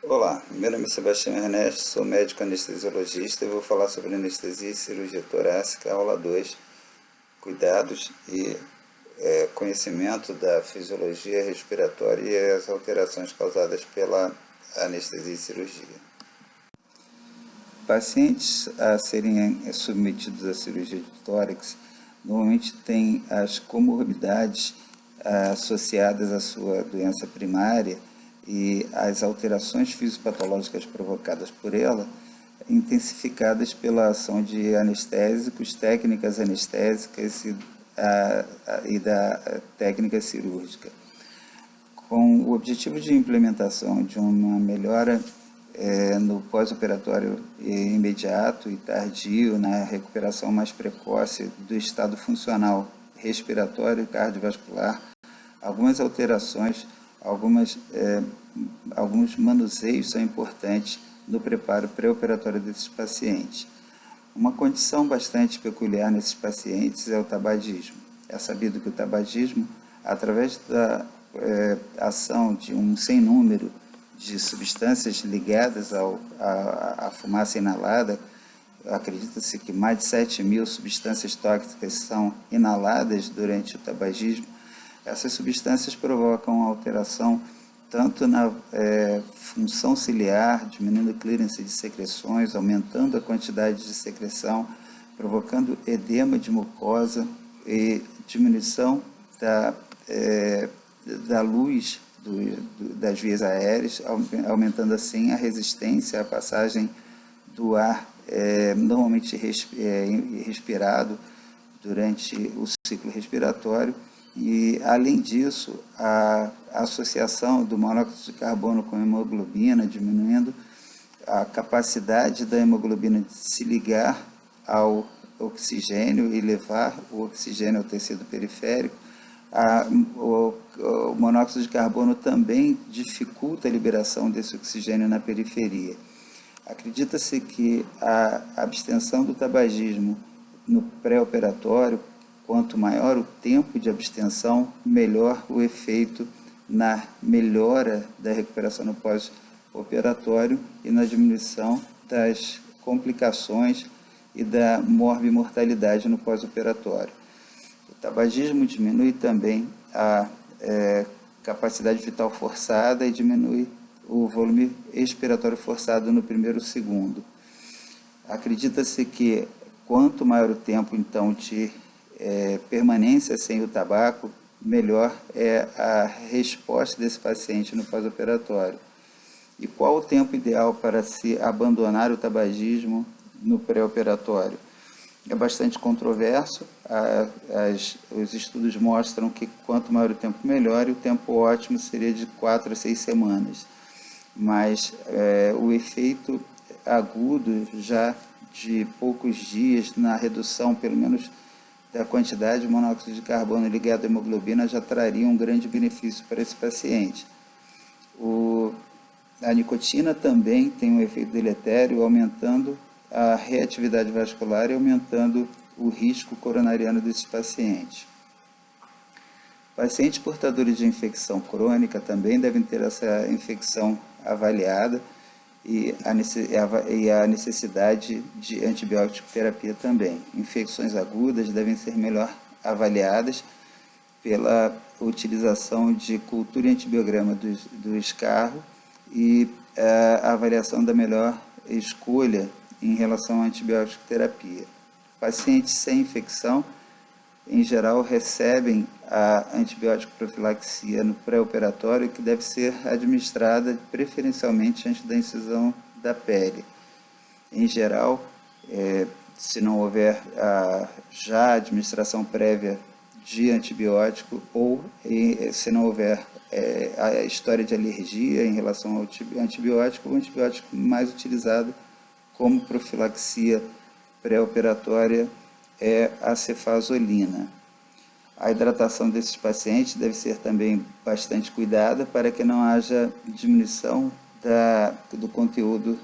Olá, meu nome é Sebastião Ernesto, sou médico anestesiologista e vou falar sobre anestesia e cirurgia torácica, aula 2, cuidados e conhecimento da fisiologia respiratória e as alterações causadas pela anestesia e cirurgia. Pacientes a serem submetidos à cirurgia de tórax normalmente têm as comorbidades associadas à sua doença primária e as alterações fisiopatológicas provocadas por ela, intensificadas pela ação de anestésicos, técnicas anestésicas e da técnica cirúrgica. Com o objetivo de implementação de uma melhora no pós-operatório imediato e tardio, na recuperação mais precoce do estado funcional respiratório e cardiovascular, algumas alterações, alguns manuseios são importantes no preparo pré-operatório desses pacientes. Uma condição bastante peculiar nesses pacientes é o tabagismo. É sabido que o tabagismo, através da ação de um sem número de substâncias ligadas à fumaça inalada, acredita-se que mais de 7.000 substâncias tóxicas são inaladas durante o tabagismo. Essas substâncias provocam alteração tanto na função ciliar, diminuindo o clearance de secreções, aumentando a quantidade de secreção, provocando edema de mucosa e diminuição da luz das vias aéreas, aumentando assim a resistência à passagem do ar normalmente respirado durante o ciclo respiratório. E, além disso, a associação do monóxido de carbono com a hemoglobina, diminuindo a capacidade da hemoglobina de se ligar ao oxigênio e levar o oxigênio ao tecido periférico. O monóxido de carbono também dificulta a liberação desse oxigênio na periferia. Acredita-se que a abstenção do tabagismo no pré-operatório, quanto maior o tempo de abstenção, melhor o efeito na melhora da recuperação no pós-operatório e na diminuição das complicações e da morbimortalidade no pós-operatório. O tabagismo diminui também a capacidade vital forçada e diminui o volume expiratório forçado no primeiro segundo. Acredita-se que quanto maior o tempo, então, de permanência sem o tabaco, melhor é a resposta desse paciente no pós-operatório. E qual o tempo ideal para se abandonar o tabagismo no pré-operatório? É bastante controverso, os estudos mostram que quanto maior o tempo melhor, e o tempo ótimo seria de 4 a 6 semanas. Mas o efeito agudo já de poucos dias na redução, pelo menos, da quantidade de monóxido de carbono ligado à hemoglobina já traria um grande benefício para esse paciente. A nicotina também tem um efeito deletério, aumentando a reatividade vascular e aumentando o risco coronariano desses pacientes. Pacientes portadores de infecção crônica também devem ter essa infecção avaliada e a necessidade de antibiótico terapia também. Infecções agudas devem ser melhor avaliadas pela utilização de cultura e antibiograma do escarro e a avaliação da melhor escolha em relação à antibiótico terapia. Pacientes sem infecção, em geral, recebem a antibiótico profilaxia no pré-operatório, que deve ser administrada preferencialmente antes da incisão da pele. Em geral, se não houver já administração prévia de antibiótico ou se não houver a história de alergia em relação ao antibiótico, o antibiótico mais utilizado como profilaxia pré-operatória é a cefazolina. A hidratação desses pacientes deve ser também bastante cuidada para que não haja diminuição do conteúdo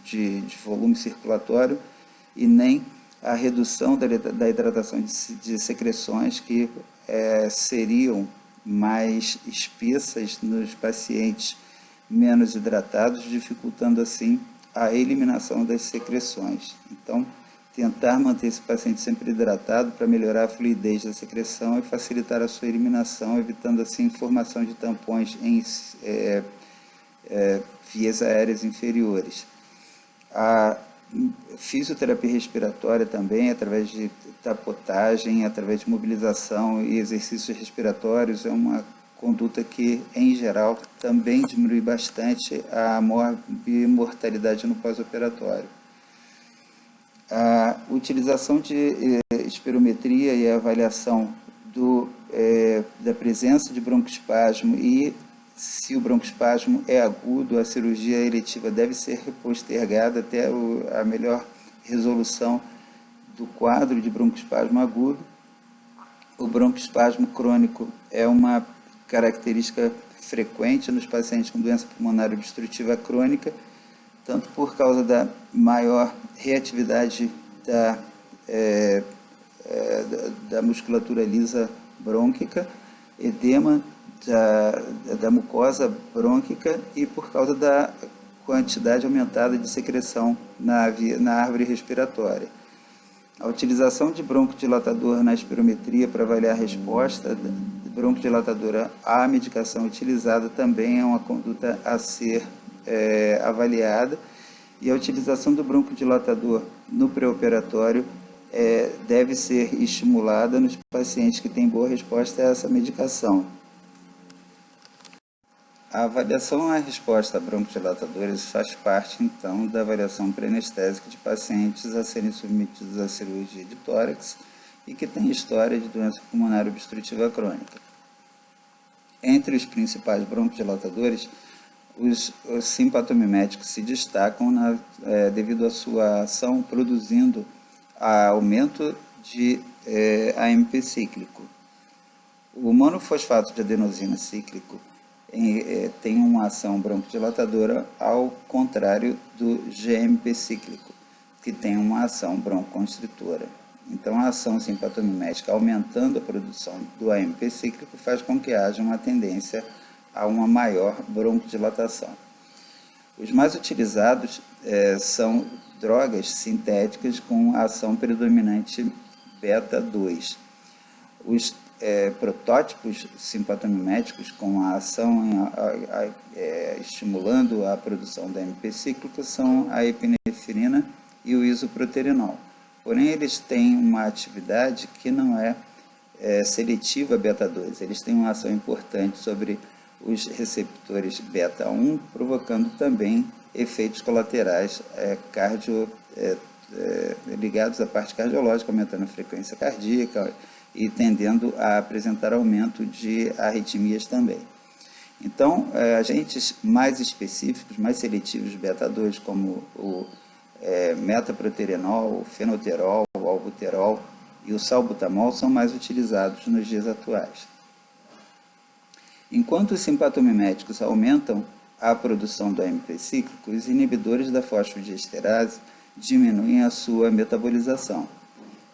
de volume circulatório e nem a redução da hidratação de secreções que seriam mais espessas nos pacientes menos hidratados, dificultando assim a eliminação das secreções. Então, tentar manter esse paciente sempre hidratado para melhorar a fluidez da secreção e facilitar a sua eliminação, evitando assim formação de tampões em vias aéreas inferiores. A fisioterapia respiratória também, através de tapotagem, através de mobilização e exercícios respiratórios, é uma conduta que, em geral, também diminui bastante a mortalidade no pós-operatório. A utilização de espirometria e a avaliação da presença de broncoespasmo e se o broncoespasmo é agudo, a cirurgia eletiva deve ser postergada até a melhor resolução do quadro de broncoespasmo agudo. O broncoespasmo crônico é uma característica frequente nos pacientes com doença pulmonar obstrutiva crônica, tanto por causa da maior reatividade da musculatura lisa brônquica, edema da mucosa brônquica e por causa da quantidade aumentada de secreção na árvore respiratória. A utilização de broncodilatador na espirometria para avaliar a resposta broncodilatadora à medicação utilizada também é uma conduta a ser avaliada, e a utilização do broncodilatador no pré-operatório deve ser estimulada nos pacientes que têm boa resposta a essa medicação. A avaliação à resposta a broncodilatadores faz parte, então, da avaliação pré-anestésica de pacientes a serem submetidos à cirurgia de tórax e que têm história de doença pulmonar obstrutiva crônica. Entre os principais broncodilatadores, os simpatomiméticos se destacam devido à sua ação produzindo aumento de AMP cíclico. O monofosfato de adenosina cíclico tem uma ação broncodilatadora, ao contrário do GMP cíclico, que tem uma ação broncoconstritora. Então, a ação simpatomimética aumentando a produção do AMP cíclico faz com que haja uma tendência a uma maior broncodilatação. Os mais utilizados são drogas sintéticas com ação predominante beta-2. Os protótipos simpatomiméticos com a ação estimulando a produção da AMP cíclica são a epinefrina e o isoproterenol. Porém, eles têm uma atividade que não é seletiva beta-2. Eles têm uma ação importante sobre os receptores beta-1, provocando também efeitos colaterais ligados à parte cardiológica, aumentando a frequência cardíaca e tendendo a apresentar aumento de arritmias também. Então, agentes mais específicos, mais seletivos beta-2, como o metaproterenol, o fenoterol, o albuterol e o salbutamol, são mais utilizados nos dias atuais. Enquanto os simpatomiméticos aumentam a produção do AMP cíclico, os inibidores da fosfodiesterase diminuem a sua metabolização.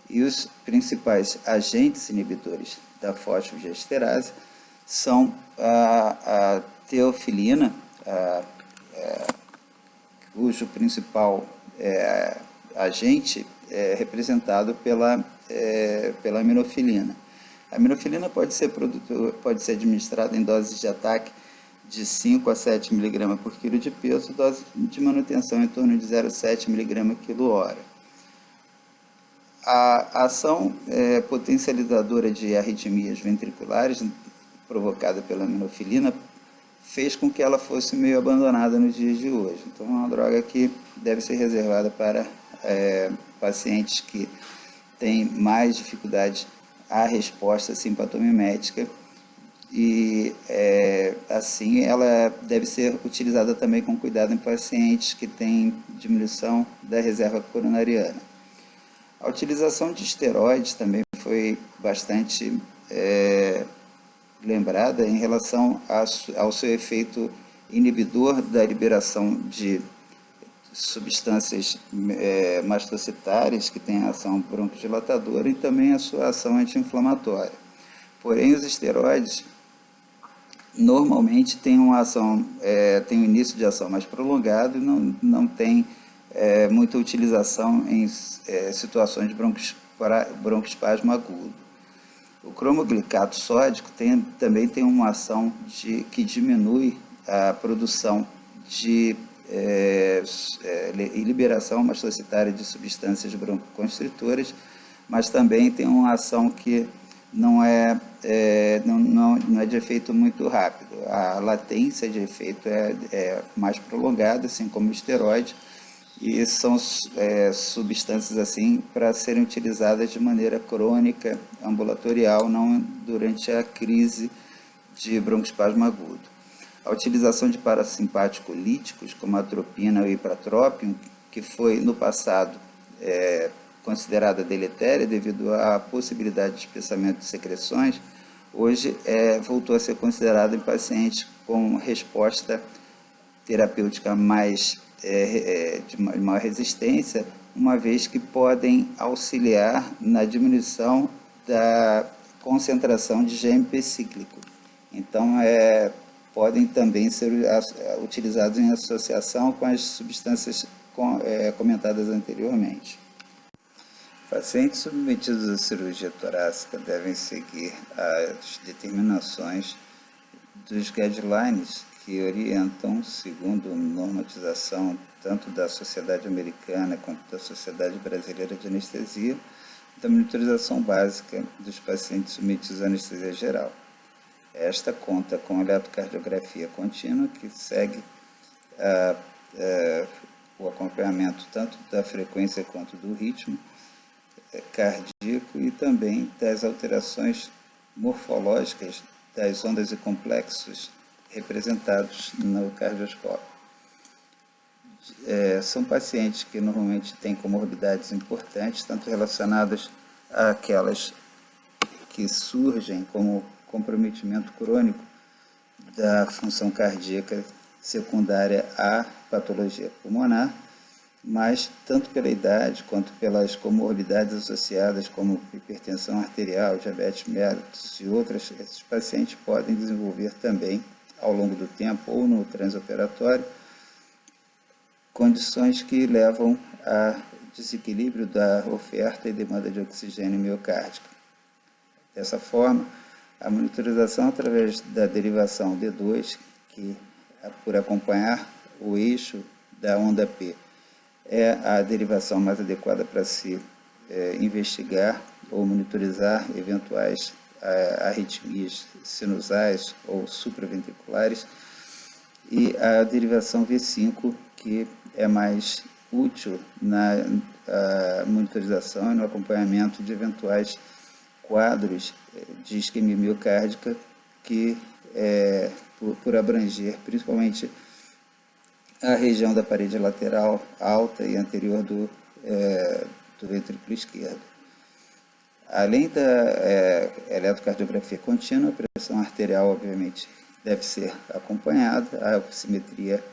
E os principais agentes inibidores da fosfodiesterase são a teofilina, cujo principal agente é representado pela aminofilina. A aminofilina pode ser administrada em doses de ataque de 5 a 7 mg por quilo de peso, dose de manutenção em torno de 0,7 mg quilo-hora. A ação potencializadora de arritmias ventriculares provocada pela aminofilina fez com que ela fosse meio abandonada nos dias de hoje. Então, é uma droga que deve ser reservada para pacientes que têm mais dificuldade à resposta simpatomimética e, assim, ela deve ser utilizada também com cuidado em pacientes que têm diminuição da reserva coronariana. A utilização de esteroides também foi bastante lembrada em relação ao seu efeito inibidor da liberação de substâncias mastocitárias que têm ação broncodilatadora e também a sua ação anti-inflamatória. Porém, os esteroides normalmente tem uma ação, tem um início de ação mais prolongado e não tem muita utilização em situações de broncoespasmo agudo. O cromoglicato sódico também tem uma ação que diminui a produção e liberação mastocitária de substâncias broncoconstritoras, mas também tem uma ação que não é de efeito muito rápido. A latência de efeito é mais prolongada, assim como o esteroide, e são substâncias assim para serem utilizadas de maneira crônica, ambulatorial, não durante a crise de broncoespasmo agudo. A utilização de parasimpático-líticos, como a atropina ou ipratrópium, que foi no passado considerada deletéria devido à possibilidade de espessamento de secreções, hoje voltou a ser considerada em pacientes com resposta terapêutica de maior resistência, uma vez que podem auxiliar na diminuição da concentração de GMP cíclico. Então, podem também ser utilizados em associação com as substâncias comentadas anteriormente. Pacientes submetidos à cirurgia torácica devem seguir as determinações dos guidelines que orientam, segundo normatização tanto da Sociedade Americana quanto da Sociedade Brasileira de Anestesia, da monitorização básica dos pacientes submetidos à anestesia geral. Esta conta com eletrocardiografia contínua, que segue o acompanhamento tanto da frequência quanto do ritmo cardíaco e também das alterações morfológicas das ondas e complexos representados no cardioscópio. São pacientes que normalmente têm comorbidades importantes, tanto relacionadas àquelas que surgem como comprometimento crônico da função cardíaca secundária à patologia pulmonar, mas tanto pela idade quanto pelas comorbidades associadas como hipertensão arterial, diabetes mellitus e outras, esses pacientes podem desenvolver também ao longo do tempo ou no transoperatório condições que levam a desequilíbrio da oferta e demanda de oxigênio miocárdico. Dessa forma, a monitorização através da derivação D2, que por acompanhar o eixo da onda P, é a derivação mais adequada para se investigar ou monitorizar eventuais arritmias sinusais ou supraventriculares, e a derivação V5, que é mais útil na monitorização e no acompanhamento de eventuais quadros de isquemia miocárdica que, por abranger principalmente a região da parede lateral alta e anterior do ventrículo esquerdo. Além da eletrocardiografia contínua, a pressão arterial, obviamente, deve ser acompanhada. A oximetria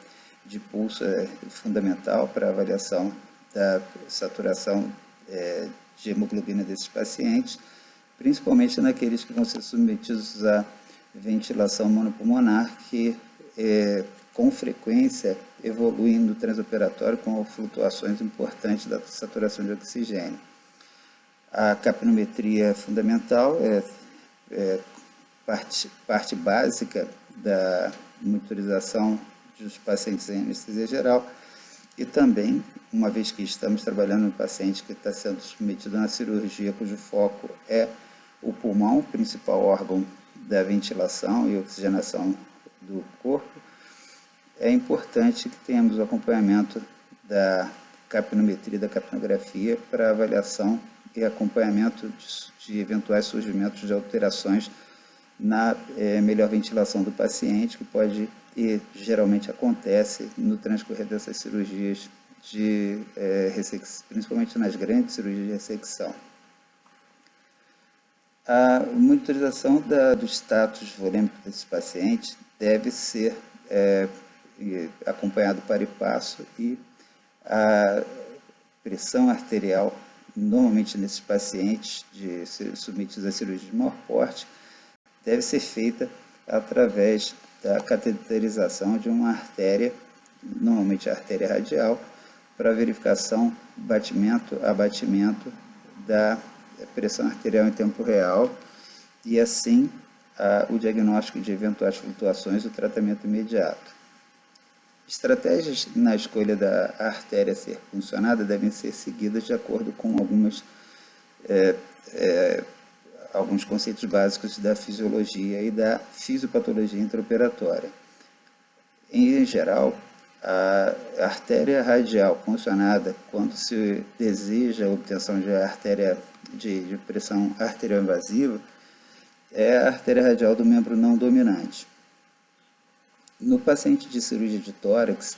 de pulso é fundamental para a avaliação da saturação de hemoglobina desses pacientes, principalmente naqueles que vão ser submetidos à ventilação monopulmonar, que com frequência evoluem no transoperatório com flutuações importantes da saturação de oxigênio. A capnometria fundamental é parte básica da monitorização dos pacientes em anestesia geral, e também, uma vez que estamos trabalhando em um paciente que está sendo submetido a uma cirurgia cujo foco é o pulmão, principal órgão da ventilação e oxigenação do corpo, é importante que tenhamos o acompanhamento da capnometria, da capnografia, para avaliação e acompanhamento de eventuais surgimentos de alterações na melhor ventilação do paciente, que pode e geralmente acontece no transcorrer dessas cirurgias principalmente nas grandes cirurgias de ressecção. A monitorização do status volêmico desses pacientes deve ser acompanhado para e passo, e a pressão arterial, normalmente nesses pacientes submetidos a cirurgia de maior porte, deve ser feita através da cateterização de uma artéria, normalmente a artéria radial, para verificação, abatimento da pressão arterial em tempo real e assim o diagnóstico de eventuais flutuações e o tratamento imediato. Estratégias na escolha da artéria ser puncionada devem ser seguidas de acordo com alguns conceitos básicos da fisiologia e da fisiopatologia intraoperatória. Em geral, a artéria radial puncionada, quando se deseja a obtenção de artéria de pressão arterial invasiva, é a artéria radial do membro não dominante. No paciente de cirurgia de tórax,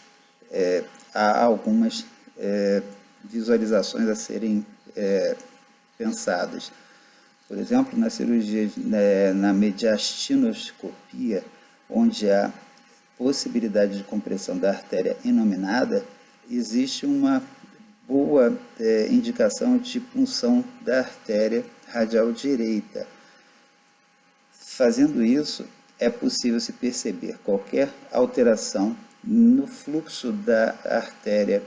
há algumas visualizações a serem pensadas. Por exemplo, na cirurgia, na mediastinoscopia, onde há possibilidade de compressão da artéria inominada, existe uma boa indicação de punção da artéria radial direita. Fazendo isso, é possível se perceber qualquer alteração no fluxo da artéria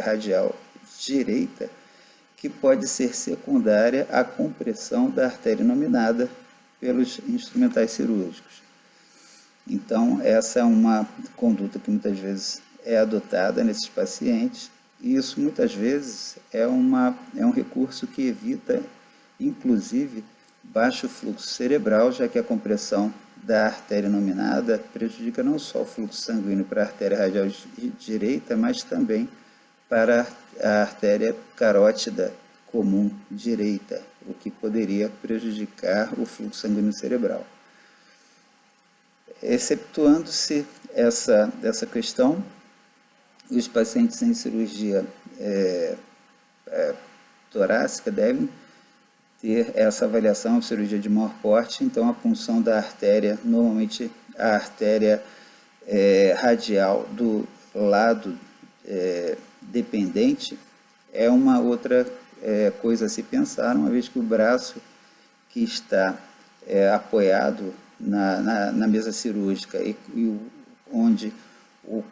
radial direita, que pode ser secundária à compressão da artéria inominada pelos instrumentais cirúrgicos. Então, essa é uma conduta que muitas vezes é adotada nesses pacientes, e isso muitas vezes é um recurso que evita, inclusive, baixo fluxo cerebral, já que a compressão da artéria inominada prejudica não só o fluxo sanguíneo para a artéria radial direita, mas também para a artéria carótida comum direita, o que poderia prejudicar o fluxo sanguíneo cerebral. Exceptuando-se essa questão, os pacientes em cirurgia torácica devem ter essa avaliação de cirurgia de maior porte, então a punção da artéria, normalmente a artéria radial do lado dependente, é uma outra coisa a se pensar, uma vez que o braço que está apoiado na mesa cirúrgica e onde o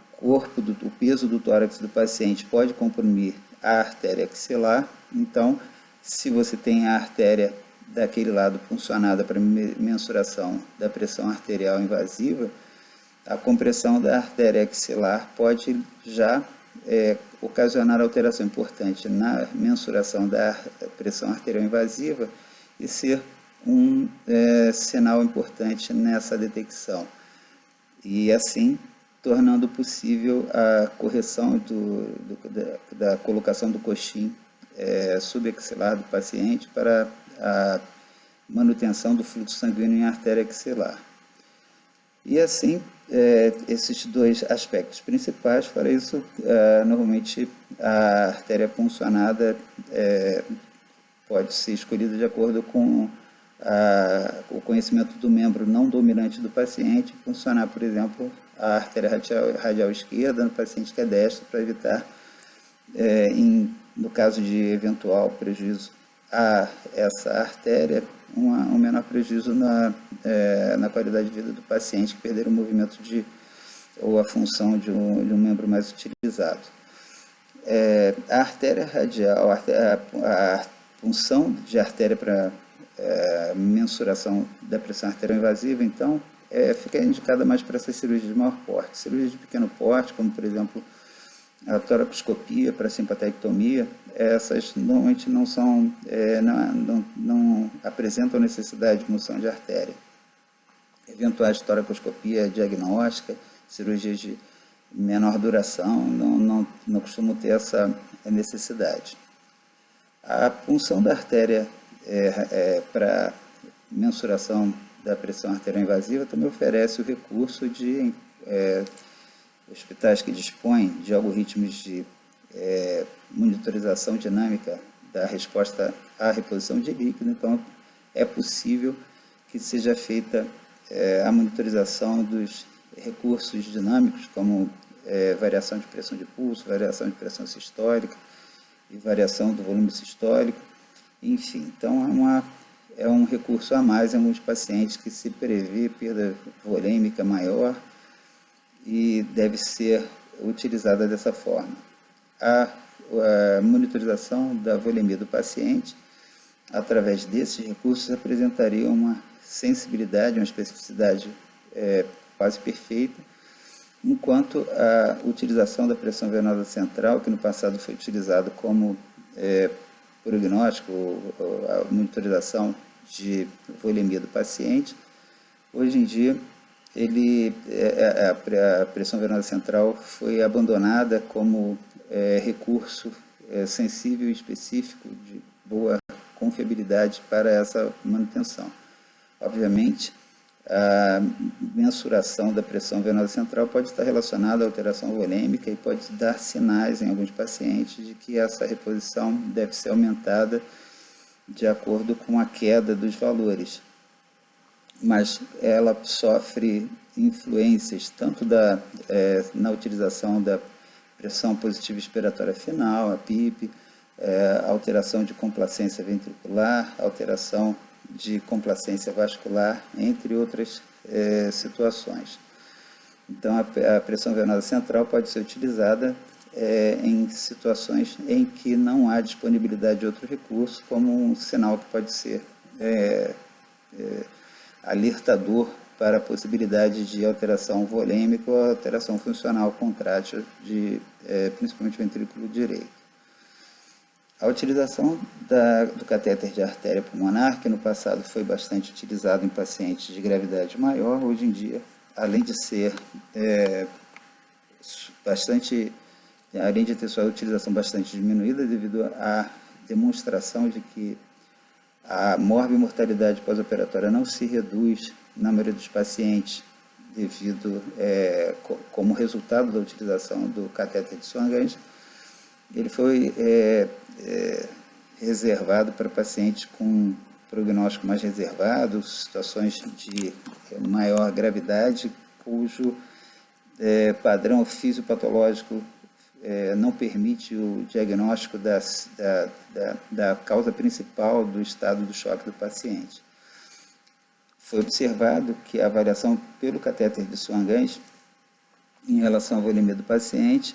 peso do tórax do paciente pode comprimir a artéria axilar, então, se você tem a artéria daquele lado puncionada para mensuração da pressão arterial invasiva, a compressão da artéria axilar pode já ocasionar alteração importante na mensuração da pressão arterial invasiva e ser um sinal importante nessa detecção. E assim, tornando possível a correção da colocação do coxim subaxilar do paciente para a manutenção do fluxo sanguíneo em artéria axilar. E assim, esses dois aspectos principais, para isso, normalmente a artéria puncionada pode ser escolhida de acordo com o conhecimento do membro não dominante do paciente, funcionar, por exemplo, a artéria radial esquerda no paciente que é destro, para evitar, no caso de eventual prejuízo a essa artéria, um menor prejuízo na qualidade de vida do paciente que perder o movimento ou a função de um membro mais utilizado. A artéria radial, a punção de artéria para mensuração da pressão arterial invasiva, então, fica indicada mais para essas cirurgias de maior porte. Cirurgias de pequeno porte, como por exemplo a toracoscopia para simpatectomia, essas normalmente não apresentam necessidade de punção de artéria. Eventuais toracoscopia diagnóstica, cirurgias de menor duração, não costumam ter essa necessidade. A punção da artéria para mensuração da pressão arterial invasiva também oferece o recurso de hospitais que dispõem de algoritmos de monitorização dinâmica da resposta à reposição de líquido, então é possível que seja feita a monitorização dos recursos dinâmicos, como variação de pressão de pulso, variação de pressão sistólica e variação do volume sistólico, enfim. Então, é um recurso a mais em alguns pacientes que se prevê perda volêmica maior e deve ser utilizada dessa forma. A monitorização da volemia do paciente, através desses recursos, apresentaria uma sensibilidade, uma especificidade quase perfeita, enquanto a utilização da pressão venosa central, que no passado foi utilizado como prognóstico, a monitorização de volemia do paciente, hoje em dia a pressão venosa central foi abandonada como recurso sensível e específico de boa confiabilidade para essa manutenção. Obviamente, a mensuração da pressão venosa central pode estar relacionada à alteração volêmica e pode dar sinais em alguns pacientes de que essa reposição deve ser aumentada de acordo com a queda dos valores. Mas ela sofre influências tanto na utilização da pressão positiva expiratória final, a PIP, alteração de complacência ventricular, alteração de complacência vascular, entre outras situações. Então, a pressão venosa central pode ser utilizada em situações em que não há disponibilidade de outro recurso, como um sinal que pode ser alertador para a possibilidade de alteração volêmica ou alteração funcional contrátil, principalmente ventrículo direito. A utilização do catéter de artéria pulmonar, que no passado foi bastante utilizado em pacientes de gravidade maior, hoje em dia, além de ser além de ter sua utilização bastante diminuída devido à demonstração de que a morbimortalidade pós-operatória não se reduz na maioria dos pacientes como resultado da utilização do catéter de Swan-Ganz, ele foi reservado para pacientes com prognóstico mais reservado, situações de maior gravidade, cujo padrão fisiopatológico não permite o diagnóstico da causa principal do estado do choque do paciente. Foi observado que a avaliação pelo catéter de Swan-Ganz em relação à volemia do paciente,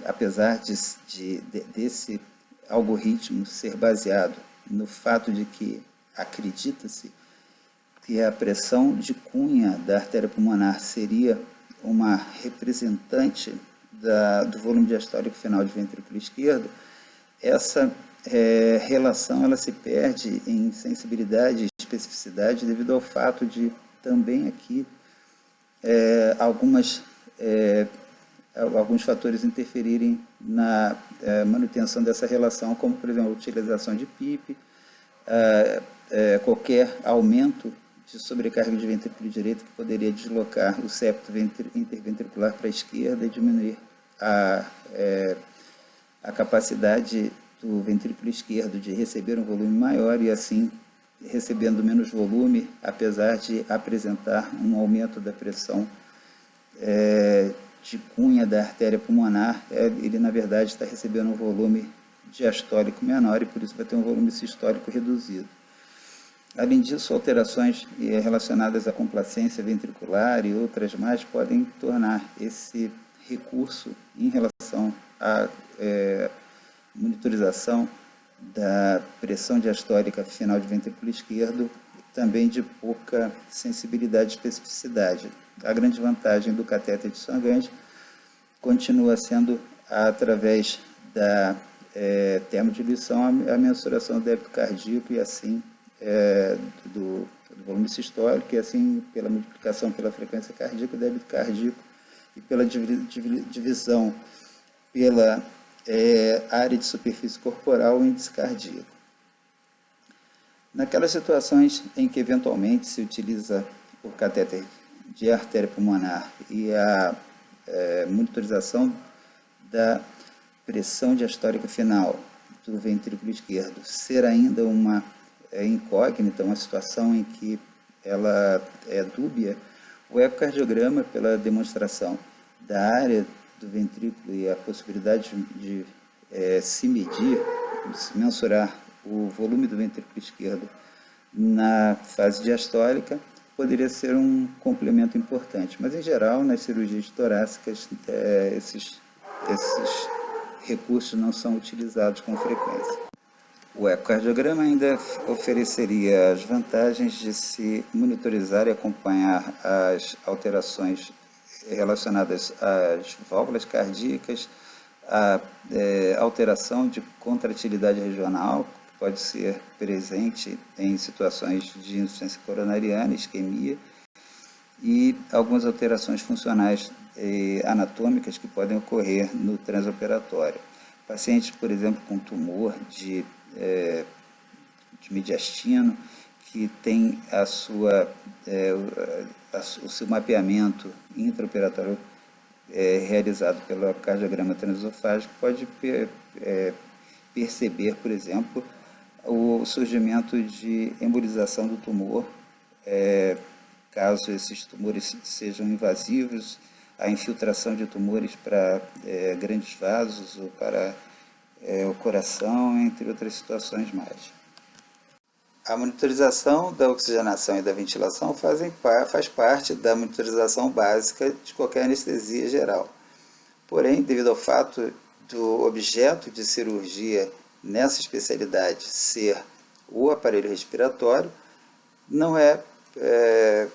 apesar desse algoritmo ser baseado no fato de que acredita-se que a pressão de cunha da artéria pulmonar seria uma representante do volume diastólico final de ventrículo esquerdo, essa relação ela se perde em sensibilidade e especificidade devido ao fato de também aqui alguns fatores interferirem na manutenção dessa relação, como, por exemplo, a utilização de PIP, qualquer aumento de sobrecarga de ventrículo direito que poderia deslocar o septo interventricular para a esquerda e diminuir a capacidade do ventrículo esquerdo de receber um volume maior e, assim, recebendo menos volume, apesar de apresentar um aumento da pressão de cunha da artéria pulmonar, ele, na verdade, está recebendo um volume diastólico menor e, por isso, vai ter um volume sistólico reduzido. Além disso, alterações relacionadas à complacência ventricular e outras mais podem tornar esse recurso em relação à monitorização da pressão diastólica final de ventrículo esquerdo também de pouca sensibilidade e especificidade. A grande vantagem do catéter de Swan-Ganz continua sendo, através da termodiluição, a mensuração do débito cardíaco e, assim, do volume sistólico, e assim, pela multiplicação pela frequência cardíaca, o débito cardíaco, e pela divisão pela área de superfície corporal, o índice cardíaco. Naquelas situações em que eventualmente se utiliza o catéter de artéria pulmonar e a monitorização da pressão diastólica final do ventrículo esquerdo ser ainda uma incógnita, uma situação em que ela é dúbia, o ecocardiograma, pela demonstração da área do ventrículo e a possibilidade de se medir, se mensurar o volume do ventrículo esquerdo na fase diastólica, poderia ser um complemento importante. Mas, em geral, nas cirurgias torácicas, esses recursos não são utilizados com frequência. O ecocardiograma ainda ofereceria as vantagens de se monitorizar e acompanhar as alterações relacionadas às válvulas cardíacas, a alteração de contratilidade regional, que pode ser presente em situações de insuficiência coronariana, isquemia, e algumas alterações funcionais anatômicas que podem ocorrer no transoperatório. Pacientes, por exemplo, com tumor de mediastino, que tem o seu mapeamento intraoperatório realizado pelo cardiograma transesofágico, pode perceber, por exemplo, o surgimento de embolização do tumor, caso esses tumores sejam invasivos, a infiltração de tumores para grandes vasos ou para o coração, entre outras situações mais. A monitorização da oxigenação e da ventilação faz parte da monitorização básica de qualquer anestesia geral. Porém, devido ao fato do objeto de cirurgia nessa especialidade ser o aparelho respiratório, não é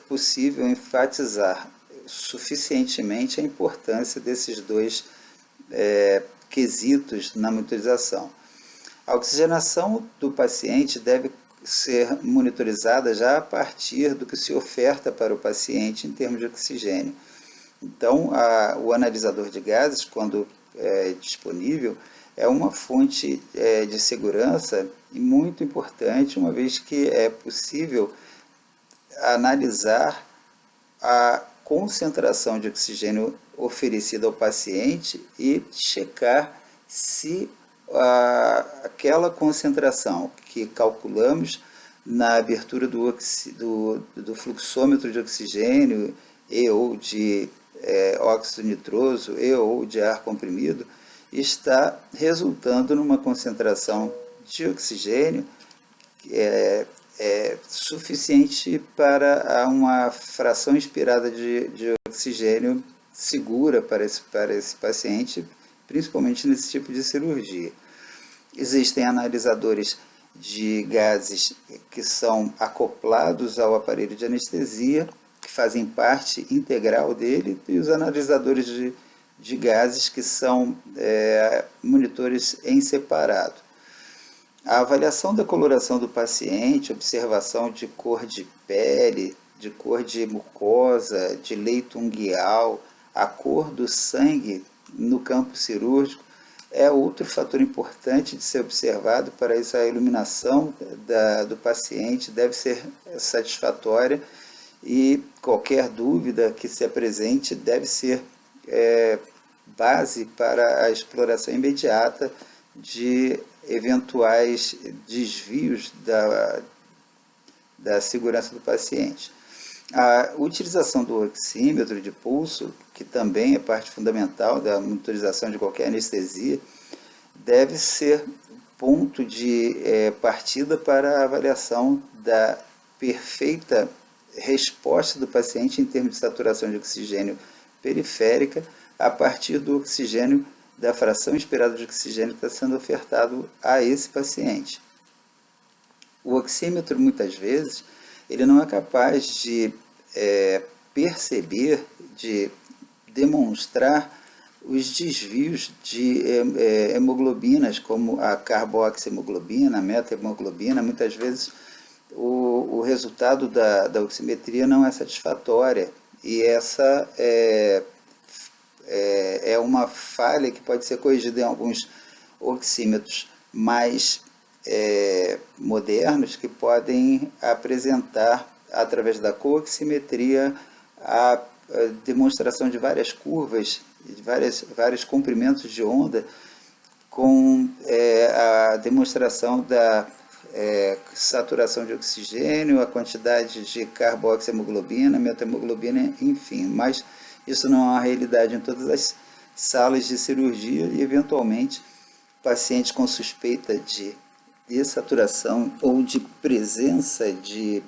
possível enfatizar suficientemente a importância desses dois quesitos na monitorização. A oxigenação do paciente deve ser monitorizada já a partir do que se oferta para o paciente em termos de oxigênio. Então, o analisador de gases, quando disponível, é uma fonte de segurança e muito importante, uma vez que é possível analisar a concentração de oxigênio oferecida ao paciente e checar se aquela concentração que calculamos na abertura do fluxômetro de oxigênio e ou de óxido nitroso e ou de ar comprimido está resultando numa concentração de oxigênio suficiente para uma fração inspirada de oxigênio segura para esse paciente, principalmente nesse tipo de cirurgia. Existem analisadores de gases que são acoplados ao aparelho de anestesia, que fazem parte integral dele, e os analisadores de gases que são monitores em separado. A avaliação da coloração do paciente, observação de cor de pele, de cor de mucosa, de leito unguial, a cor do sangue no campo cirúrgico, é outro fator importante de ser observado. Para isso, a iluminação do paciente deve ser satisfatória e qualquer dúvida que se apresente deve ser base para a exploração imediata de eventuais desvios da segurança do paciente. A utilização do oxímetro de pulso, que também é parte fundamental da monitorização de qualquer anestesia, deve ser ponto de partida para a avaliação da perfeita resposta do paciente em termos de saturação de oxigênio periférica a partir do oxigênio, da fração inspirada de oxigênio que está sendo ofertado a esse paciente. O oxímetro, muitas vezes, ele não é capaz de perceber, de demonstrar os desvios de hemoglobinas, como a carboxihemoglobina, a metahemoglobina. Muitas vezes o resultado da oximetria não é satisfatória, e essa é uma falha que pode ser corrigida em alguns oxímetros mais modernos, que podem apresentar, através da cooximetria, a demonstração de várias curvas, de vários comprimentos de onda, com a demonstração da saturação de oxigênio, a quantidade de carboxihemoglobina, metahemoglobina, enfim. Mas isso não é uma realidade em todas as salas de cirurgia, e eventualmente pacientes com suspeita de dessaturação ou de presença de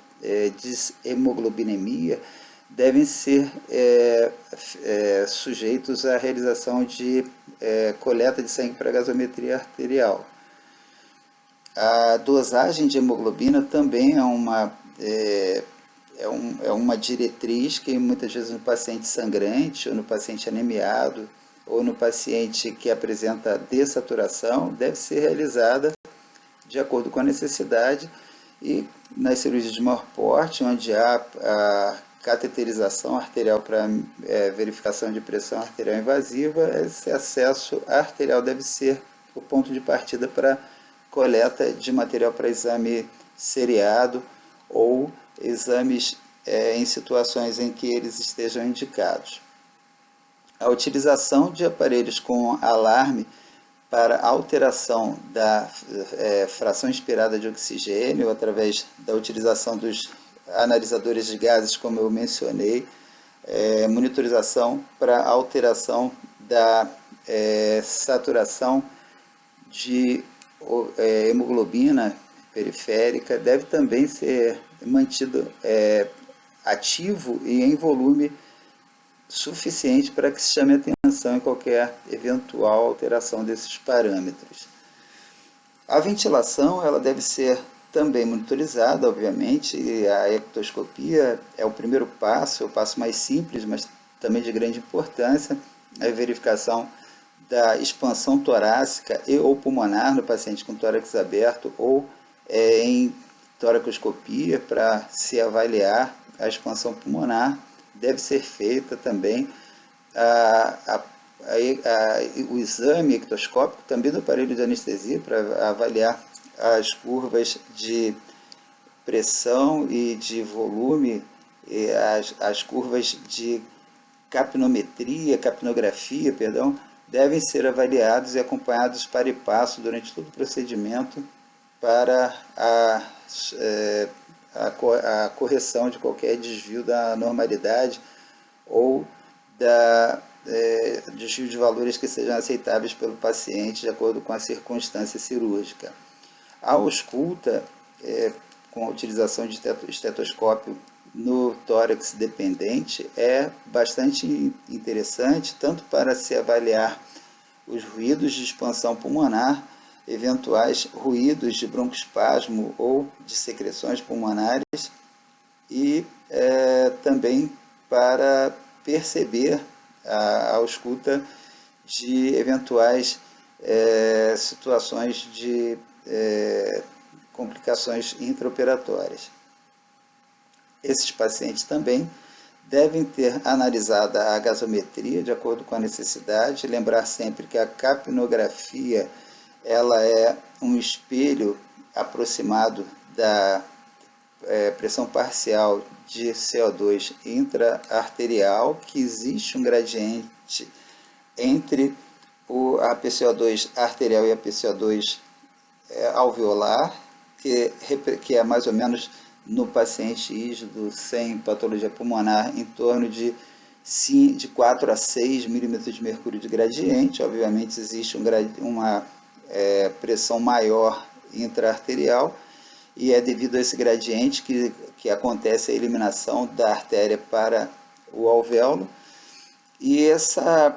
deshemoglobinemia devem ser sujeitos à realização de coleta de sangue para gasometria arterial. A dosagem de hemoglobina também é uma diretriz que muitas vezes no paciente sangrante, ou no paciente anemiado, ou no paciente que apresenta dessaturação, deve ser realizada de acordo com a necessidade. E nas cirurgias de maior porte, onde há a cateterização arterial para verificação de pressão arterial invasiva, esse acesso arterial deve ser o ponto de partida para coleta de material para exame seriado ou exames em situações em que eles estejam indicados. A utilização de aparelhos com alarme para alteração da fração inspirada de oxigênio através da utilização dos analisadores de gases, como eu mencionei, monitorização para alteração da saturação de hemoglobina periférica, deve também ser mantido ativo e em volume suficiente para que se chame atenção em qualquer eventual alteração desses parâmetros. A ventilação ela deve ser também monitorizada, obviamente, e a ectoscopia é o primeiro passo, é o passo mais simples, mas também de grande importância, a verificação da expansão torácica e ou pulmonar no paciente com tórax aberto ou em toracoscopia para se avaliar a expansão pulmonar. Deve ser feita também o exame ectoscópico também do aparelho de anestesia para avaliar as curvas de pressão e de volume, e as curvas de capnografia, devem ser avaliados e acompanhados para e passo durante todo o procedimento para a correção de qualquer desvio da normalidade ou desvio de valores que sejam aceitáveis pelo paciente de acordo com a circunstância cirúrgica. A ausculta, com a utilização de estetoscópio no tórax dependente, é bastante interessante, tanto para se avaliar os ruídos de expansão pulmonar, eventuais ruídos de broncoespasmo ou de secreções pulmonares, e também para perceber a ausculta de eventuais situações de complicações intraoperatórias. Esses pacientes também devem ter analisada a gasometria de acordo com a necessidade, lembrar sempre que a capnografia ela é um espelho aproximado da pressão parcial de CO2 intraarterial, que existe um gradiente entre a PCO2 arterial e a PCO2 alveolar, que é mais ou menos no paciente rígido sem patologia pulmonar em torno de 4 a 6 milímetros de mercúrio de gradiente. Obviamente existe uma pressão maior intraarterial, e é devido a esse gradiente que acontece a eliminação da artéria para o alvéolo, e essa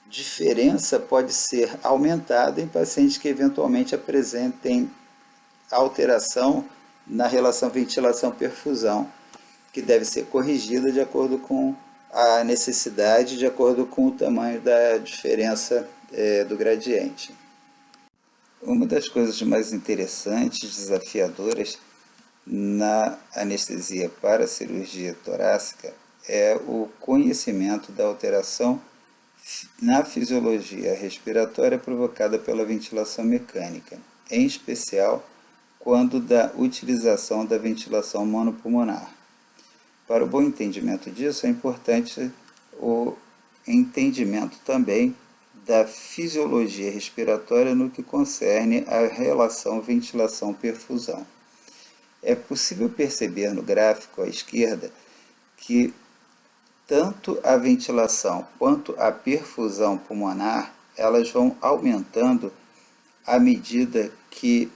diferença pode ser aumentada em pacientes que eventualmente apresentem alteração na relação ventilação-perfusão, que deve ser corrigida de acordo com a necessidade, de acordo com o tamanho da diferença do gradiente. Uma das coisas mais interessantes, desafiadoras na anestesia para a cirurgia torácica é o conhecimento da alteração na fisiologia respiratória provocada pela ventilação mecânica, em especial quando da utilização da ventilação monopulmonar. Para o bom entendimento disso, é importante o entendimento também da fisiologia respiratória no que concerne à relação ventilação-perfusão. É possível perceber no gráfico à esquerda que tanto a ventilação quanto a perfusão pulmonar elas vão aumentando à medida que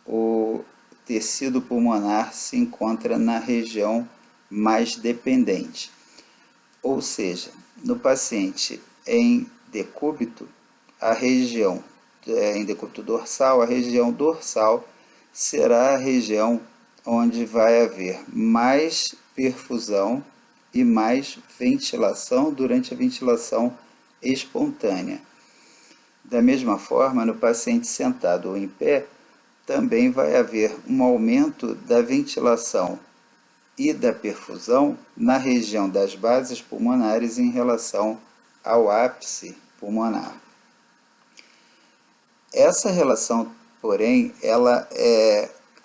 o tecido pulmonar se encontra na região mais dependente. Ou seja, no paciente em decúbito, em decúbito dorsal, a região dorsal será a região onde vai haver mais perfusão e mais ventilação durante a ventilação espontânea. Da mesma forma, no paciente sentado ou em pé, também vai haver um aumento da ventilação e da perfusão na região das bases pulmonares em relação ao ápice pulmonar. Essa relação, porém, ela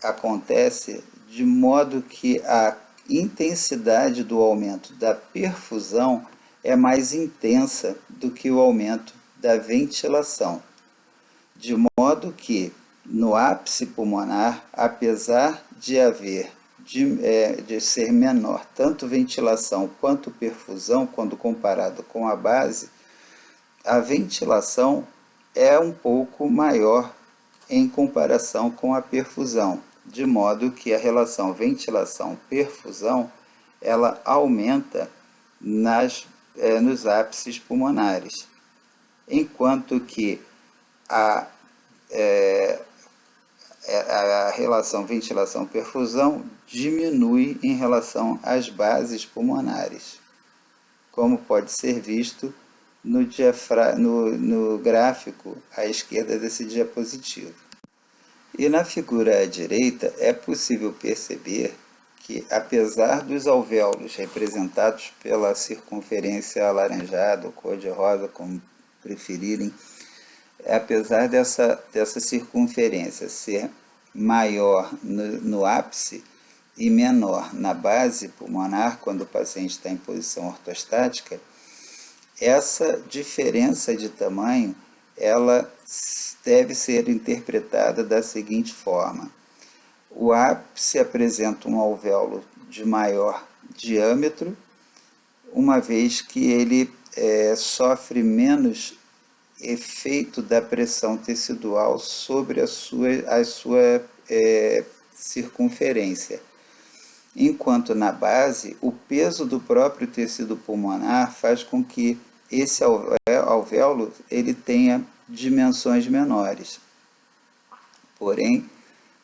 acontece de modo que a intensidade do aumento da perfusão é mais intensa do que o aumento da ventilação, de modo que no ápice pulmonar, apesar de haver de ser menor tanto ventilação quanto perfusão quando comparado com a base, a ventilação é um pouco maior em comparação com a perfusão, de modo que a relação ventilação-perfusão ela aumenta nos ápices pulmonares, enquanto que a relação ventilação-perfusão diminui em relação às bases pulmonares, como pode ser visto no gráfico à esquerda desse diapositivo. E na figura à direita é possível perceber que, apesar dos alvéolos representados pela circunferência alaranjada ou cor-de-rosa, como preferirem, apesar dessa circunferência ser maior no ápice e menor na base pulmonar, quando o paciente está em posição ortostática, essa diferença de tamanho ela deve ser interpretada da seguinte forma: o ápice apresenta um alvéolo de maior diâmetro, uma vez que ele sofre menos efeito da pressão tecidual sobre a sua circunferência. Enquanto na base, o peso do próprio tecido pulmonar faz com que esse alvéolo ele tenha dimensões menores. Porém,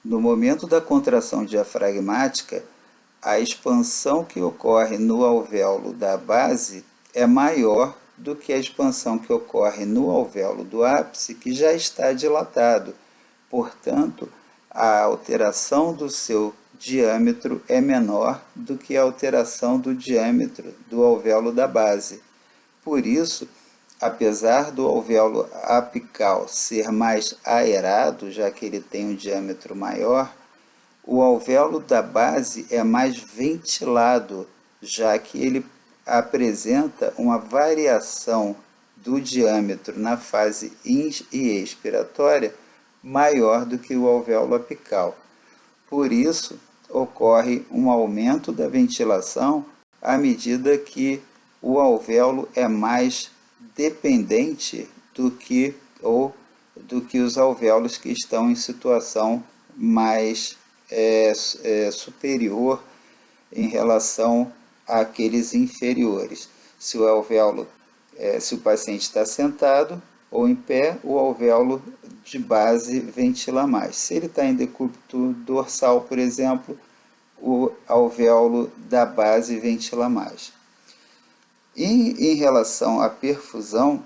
no momento da contração diafragmática, a expansão que ocorre no alvéolo da base é maior do que a expansão que ocorre no alvéolo do ápice, que já está dilatado. Portanto, a alteração do seu diâmetro é menor do que a alteração do diâmetro do alvéolo da base. Por isso, apesar do alvéolo apical ser mais aerado, já que ele tem um diâmetro maior, o alvéolo da base é mais ventilado, já que ele apresenta uma variação do diâmetro na fase expiratória maior do que o alvéolo apical. Por isso, ocorre um aumento da ventilação à medida que o alvéolo é mais dependente do que os alvéolos que estão em situação mais superior em relação àqueles inferiores. Se o paciente está sentado ou em pé, o alvéolo de base ventila mais. Se ele está em decúbito dorsal, por exemplo, o alvéolo da base ventila mais. Em relação à perfusão,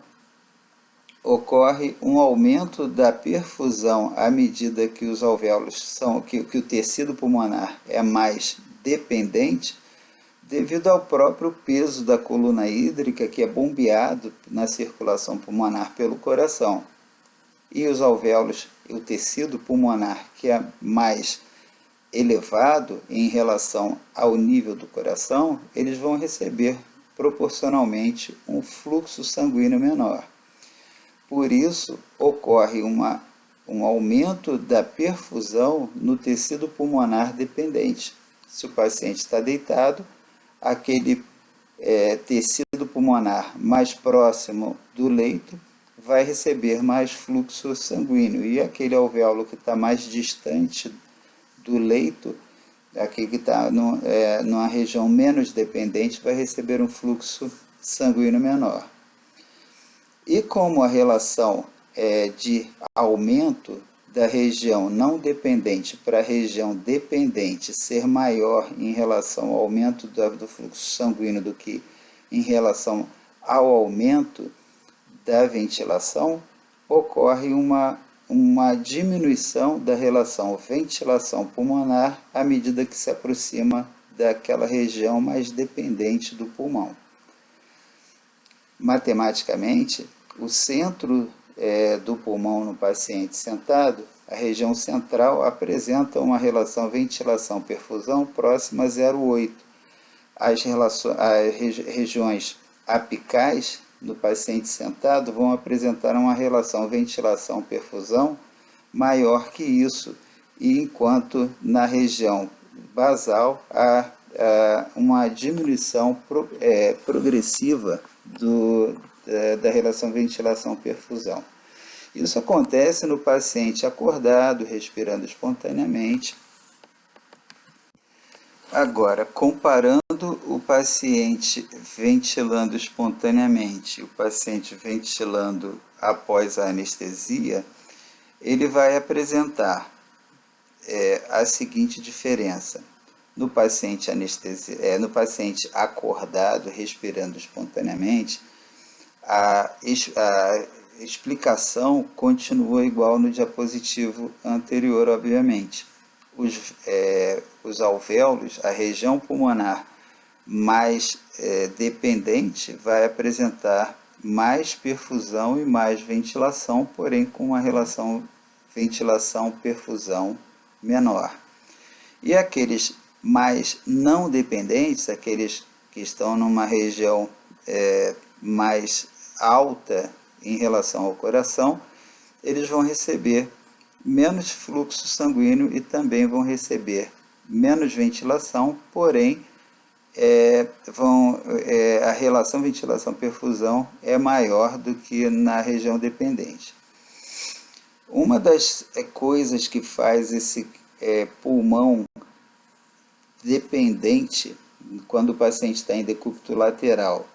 ocorre um aumento da perfusão à medida que os alvéolos que o tecido pulmonar é mais dependente, devido ao próprio peso da coluna hídrica que é bombeado na circulação pulmonar pelo coração. E os alvéolos, o tecido pulmonar que é mais elevado em relação ao nível do coração, eles vão receber proporcionalmente um fluxo sanguíneo menor. Por isso, ocorre um aumento da perfusão no tecido pulmonar dependente. Se o paciente está deitado, aquele tecido pulmonar mais próximo do leito vai receber mais fluxo sanguíneo, e aquele alvéolo que está mais distante do leito, aquele que está numa região menos dependente, vai receber um fluxo sanguíneo menor. E como a relação de aumento da região não dependente para a região dependente ser maior em relação ao aumento do fluxo sanguíneo do que em relação ao aumento da ventilação, ocorre uma diminuição da relação ventilação pulmonar à medida que se aproxima daquela região mais dependente do pulmão. Matematicamente, o centro do pulmão no paciente sentado, a região central apresenta uma relação ventilação-perfusão próxima a 0,8. As regiões apicais no paciente sentado vão apresentar uma relação ventilação-perfusão maior que isso, e enquanto na região basal há uma diminuição progressiva da relação ventilação-perfusão. Isso acontece no paciente acordado, respirando espontaneamente. Agora, comparando o paciente ventilando espontaneamente e o paciente ventilando após a anestesia, ele vai apresentar a seguinte diferença. No paciente acordado, respirando espontaneamente, a explicação continua igual no diapositivo anterior, obviamente. Os alvéolos, a região pulmonar mais dependente, vai apresentar mais perfusão e mais ventilação, porém com uma relação ventilação-perfusão menor. E aqueles mais não dependentes, aqueles que estão numa região mais alta em relação ao coração, eles vão receber menos fluxo sanguíneo e também vão receber menos ventilação, porém a relação ventilação-perfusão é maior do que na região dependente. Uma das coisas que faz esse pulmão dependente, quando o paciente está em decúbito lateral,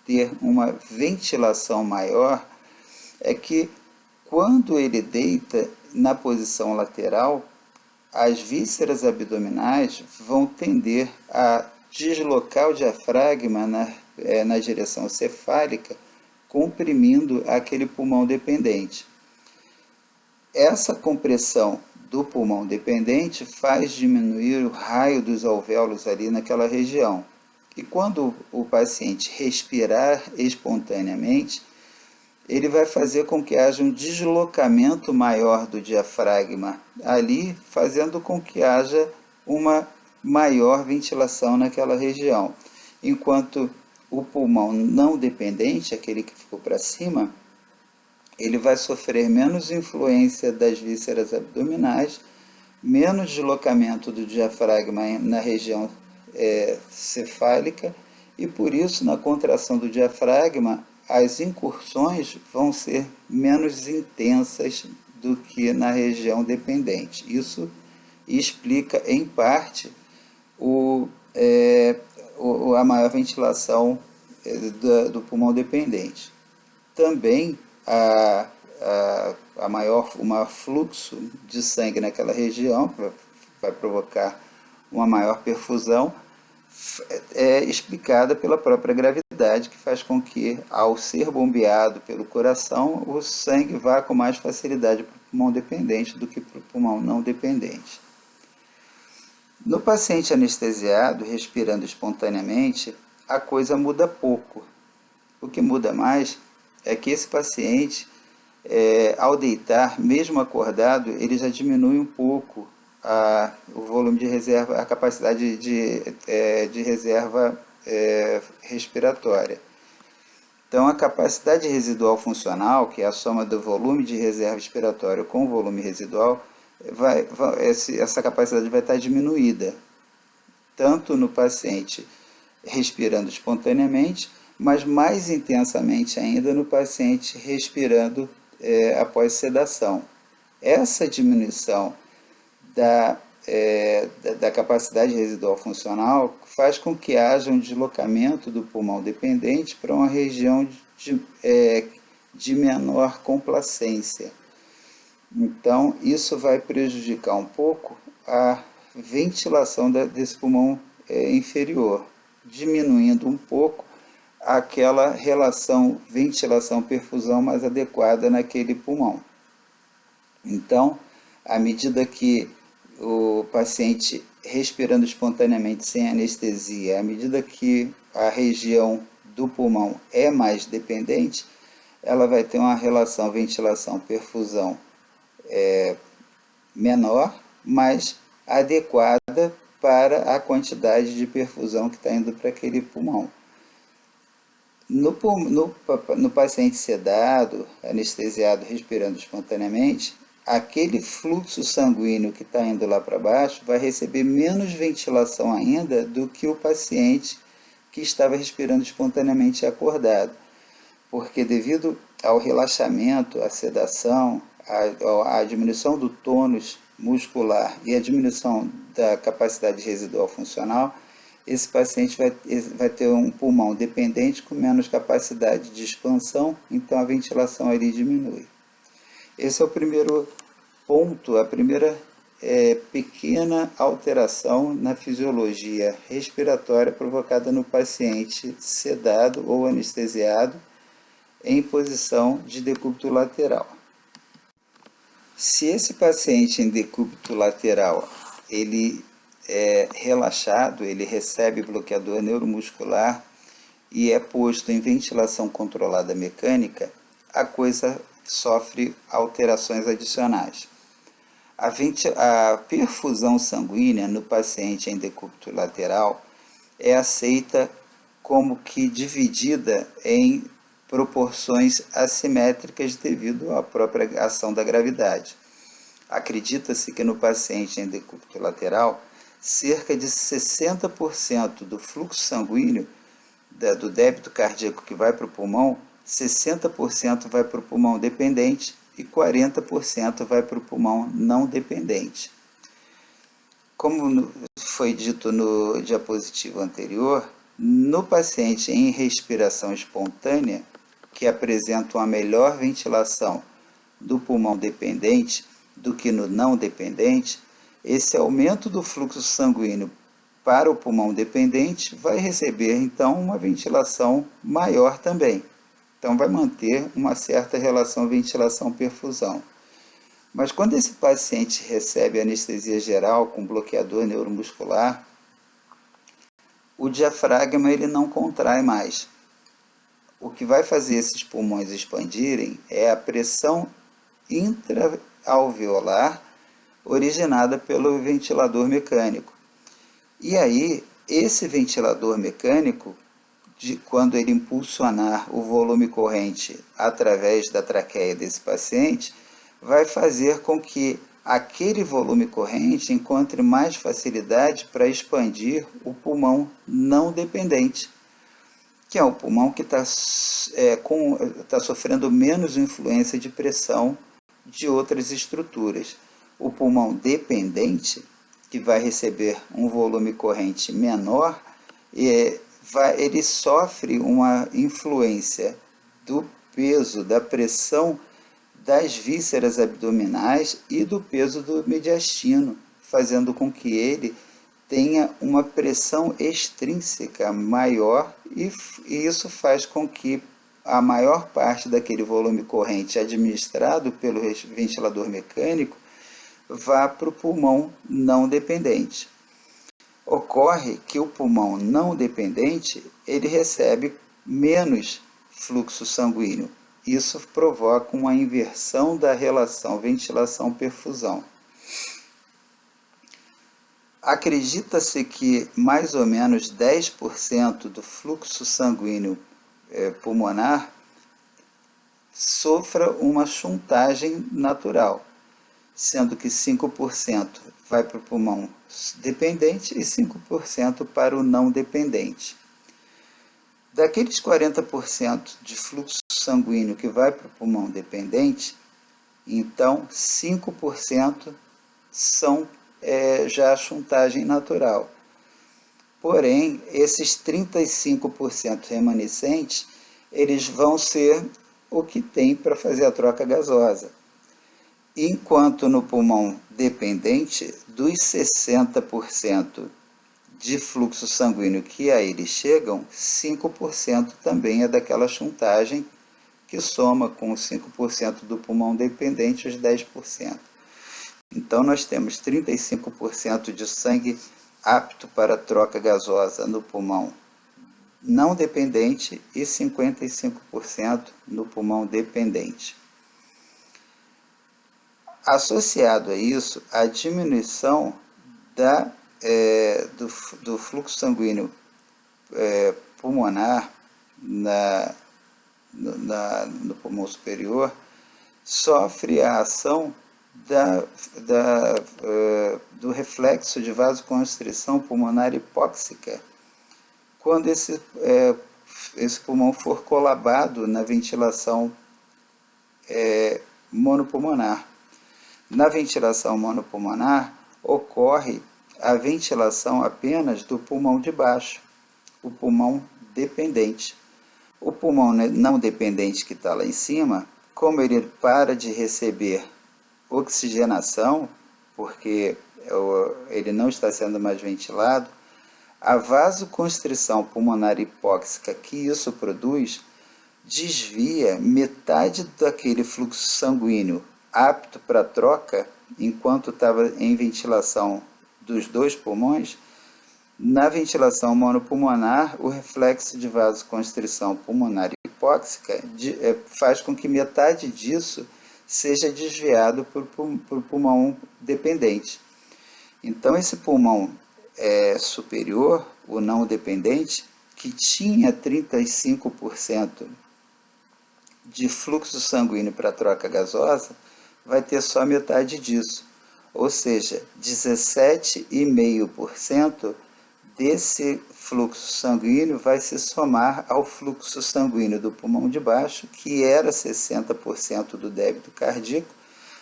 ter uma ventilação maior, é que quando ele deita na posição lateral, as vísceras abdominais vão tender a deslocar o diafragma na direção cefálica, comprimindo aquele pulmão dependente. Essa compressão do pulmão dependente faz diminuir o raio dos alvéolos ali naquela região. E quando o paciente respirar espontaneamente, ele vai fazer com que haja um deslocamento maior do diafragma ali, fazendo com que haja uma maior ventilação naquela região. Enquanto o pulmão não dependente, aquele que ficou para cima, ele vai sofrer menos influência das vísceras abdominais, menos deslocamento do diafragma na região cefálica, e por isso, na contração do diafragma, as incursões vão ser menos intensas do que na região dependente. Isso explica, em parte, a maior ventilação do pulmão dependente. Também o maior fluxo de sangue naquela região vai provocar uma maior perfusão, é explicada pela própria gravidade, que faz com que, ao ser bombeado pelo coração, o sangue vá com mais facilidade para o pulmão dependente do que para o pulmão não dependente. No paciente anestesiado, respirando espontaneamente, a coisa muda pouco. O que muda mais é que esse paciente, ao deitar, mesmo acordado, ele já diminui um pouco o volume de reserva, a capacidade de reserva respiratória. Então, a capacidade residual funcional, que é a soma do volume de reserva respiratória com o volume residual, essa capacidade vai estar diminuída, tanto no paciente respirando espontaneamente, mas mais intensamente ainda no paciente respirando após sedação. Essa diminuição da capacidade residual funcional faz com que haja um deslocamento do pulmão dependente para uma região de menor complacência. Então, isso vai prejudicar um pouco a ventilação desse pulmão inferior, diminuindo um pouco aquela relação ventilação-perfusão mais adequada naquele pulmão. Então, à medida que o paciente respirando espontaneamente sem anestesia, à medida que a região do pulmão é mais dependente, ela vai ter uma relação ventilação-perfusão menor, mas adequada para a quantidade de perfusão que está indo para aquele pulmão. No paciente sedado, anestesiado, respirando espontaneamente, aquele fluxo sanguíneo que está indo lá para baixo vai receber menos ventilação ainda do que o paciente que estava respirando espontaneamente acordado, porque devido ao relaxamento, à sedação, à diminuição do tônus muscular e à diminuição da capacidade residual funcional, esse paciente vai ter um pulmão dependente com menos capacidade de expansão, então a ventilação ali diminui. Esse é o primeiro ponto, a primeira pequena alteração na fisiologia respiratória provocada no paciente sedado ou anestesiado em posição de decúbito lateral. Se esse paciente em decúbito lateral ele é relaxado, ele recebe bloqueador neuromuscular e é posto em ventilação controlada mecânica, a coisa sofre alterações adicionais. A perfusão sanguínea no paciente em decúbito lateral é aceita como que dividida em proporções assimétricas devido à própria ação da gravidade. Acredita-se que no paciente em decúbito lateral, cerca de 60% do fluxo sanguíneo do débito cardíaco que vai para o pulmão, 60% vai para o pulmão dependente e 40% vai para o pulmão não dependente. Como foi dito no diapositivo anterior, no paciente em respiração espontânea, que apresenta uma melhor ventilação do pulmão dependente do que no não dependente, esse aumento do fluxo sanguíneo para o pulmão dependente vai receber, então, uma ventilação maior também. Então, vai manter uma certa relação ventilação-perfusão. Mas quando esse paciente recebe anestesia geral com bloqueador neuromuscular, o diafragma ele não contrai mais. O que vai fazer esses pulmões expandirem é a pressão intraalveolar originada pelo ventilador mecânico. E aí, esse ventilador mecânico, quando ele impulsionar o volume corrente através da traqueia desse paciente, vai fazer com que aquele volume corrente encontre mais facilidade para expandir o pulmão não dependente, que é o pulmão que está sofrendo menos influência de pressão de outras estruturas. O pulmão dependente, que vai receber um volume corrente menor, ele sofre uma influência do peso, da pressão das vísceras abdominais e do peso do mediastino, fazendo com que ele tenha uma pressão extrínseca maior e isso faz com que a maior parte daquele volume corrente administrado pelo ventilador mecânico vá para o pulmão não dependente. Ocorre que o pulmão não dependente ele recebe menos fluxo sanguíneo. Isso provoca uma inversão da relação ventilação-perfusão. Acredita-se que mais ou menos 10% do fluxo sanguíneo pulmonar sofra uma chuntagem natural, sendo que 5% vai para o pulmão dependente e 5% para o não dependente. Daqueles 40% de fluxo sanguíneo que vai para o pulmão dependente, então 5% são já a chuntagem natural. Porém, esses 35% remanescentes, eles vão ser o que tem para fazer a troca gasosa. Enquanto no pulmão dependente, dos 60% de fluxo sanguíneo que a eles chegam, 5% também é daquela chuntagem que soma com os 5% do pulmão dependente os 10%. Então nós temos 35% de sangue apto para troca gasosa no pulmão não dependente e 55% no pulmão dependente. Associado a isso, a diminuição do fluxo sanguíneo pulmonar no pulmão superior sofre a ação do reflexo de vasoconstrição pulmonar hipóxica quando esse pulmão for colabado na ventilação monopulmonar. Na ventilação monopulmonar, ocorre a ventilação apenas do pulmão de baixo, o pulmão dependente. O pulmão não dependente que está lá em cima, como ele para de receber oxigenação, porque ele não está sendo mais ventilado, a vasoconstrição pulmonar hipóxica que isso produz desvia metade daquele fluxo sanguíneo apto para troca, enquanto estava em ventilação dos dois pulmões. Na ventilação monopulmonar, o reflexo de vasoconstrição pulmonar hipóxica faz com que metade disso seja desviado para o pulmão dependente. Então, esse pulmão superior, o não dependente, que tinha 35% de fluxo sanguíneo para troca gasosa, vai ter só metade disso, ou seja, 17,5% desse fluxo sanguíneo vai se somar ao fluxo sanguíneo do pulmão de baixo, que era 60% do débito cardíaco,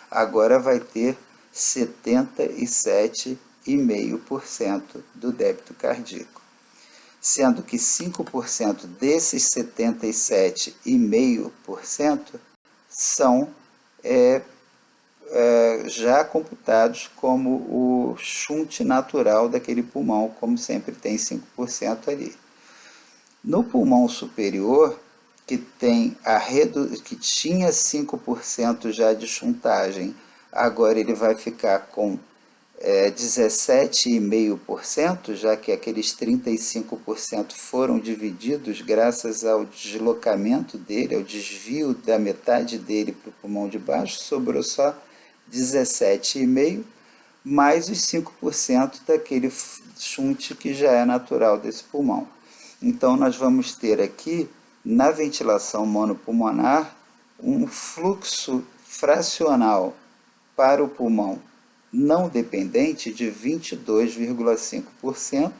agora vai ter 77,5% do débito cardíaco. Sendo que 5% desses 77,5% são já computados como o shunt natural daquele pulmão, como sempre tem 5% ali. No pulmão superior, que tinha 5% já de shuntagem, agora ele vai ficar com 17,5%, já que aqueles 35% foram divididos graças ao deslocamento dele, ao desvio da metade dele para o pulmão de baixo, sobrou só 17,5%, mais os 5% daquele shunt que já é natural desse pulmão. Então, nós vamos ter aqui, na ventilação monopulmonar, um fluxo fracional para o pulmão não dependente de 22,5%,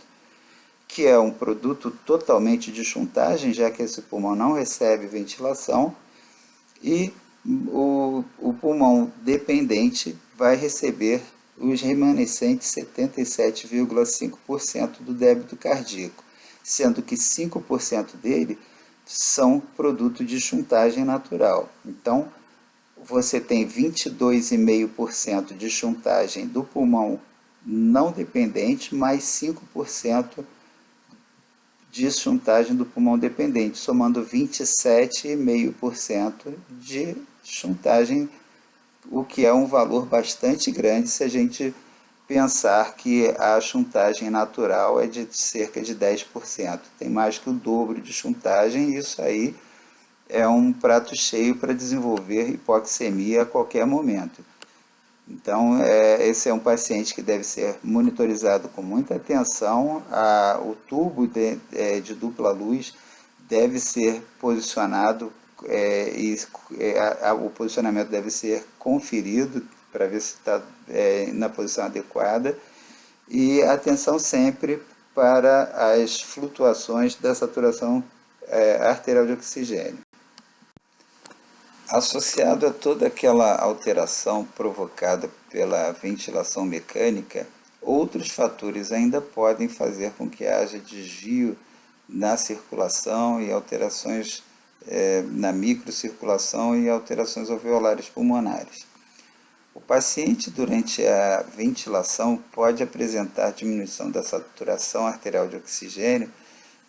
que é um produto totalmente de chuntagem, já que esse pulmão não recebe ventilação, e o pulmão dependente vai receber os remanescentes 77,5% do débito cardíaco, sendo que 5% dele são produto de chuntagem natural. Então, você tem 22,5% de chuntagem do pulmão não dependente, mais 5% de chuntagem do pulmão dependente, somando 27,5% de chuntagem, o que é um valor bastante grande se a gente pensar que a chuntagem natural é de cerca de 10%. Tem mais que o dobro de chuntagem, e isso aí é um prato cheio para desenvolver hipoxemia a qualquer momento. Então, esse é um paciente que deve ser monitorizado com muita atenção. O tubo de dupla luz deve ser posicionado o posicionamento deve ser conferido para ver se está na posição adequada. E atenção sempre para as flutuações da saturação arterial de oxigênio. Associado a toda aquela alteração provocada pela ventilação mecânica, outros fatores ainda podem fazer com que haja desvio na circulação e alterações na microcirculação e alterações alveolares pulmonares. O paciente, durante a ventilação, pode apresentar diminuição da saturação arterial de oxigênio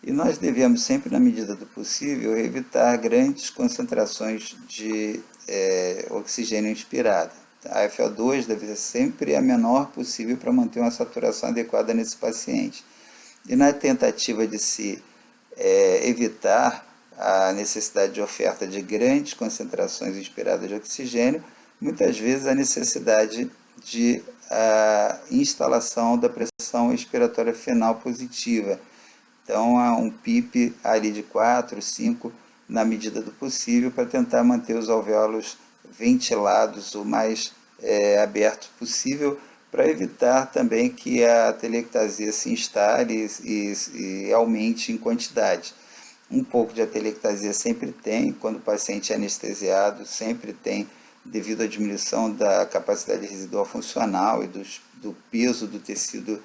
e nós devemos sempre, na medida do possível, evitar grandes concentrações de oxigênio inspirado. A FO2 deve ser sempre a menor possível para manter uma saturação adequada nesse paciente. E na tentativa de se evitar a necessidade de oferta de grandes concentrações inspiradas de oxigênio, muitas vezes a necessidade de instalação da pressão expiratória final positiva. Então, há um PIP ali de 4, 5, na medida do possível, para tentar manter os alvéolos ventilados o mais aberto possível, para evitar também que a atelectasia se instale e aumente em quantidade. Um pouco de atelectasia sempre tem, quando o paciente é anestesiado, sempre tem, devido à diminuição da capacidade residual funcional e do peso do tecido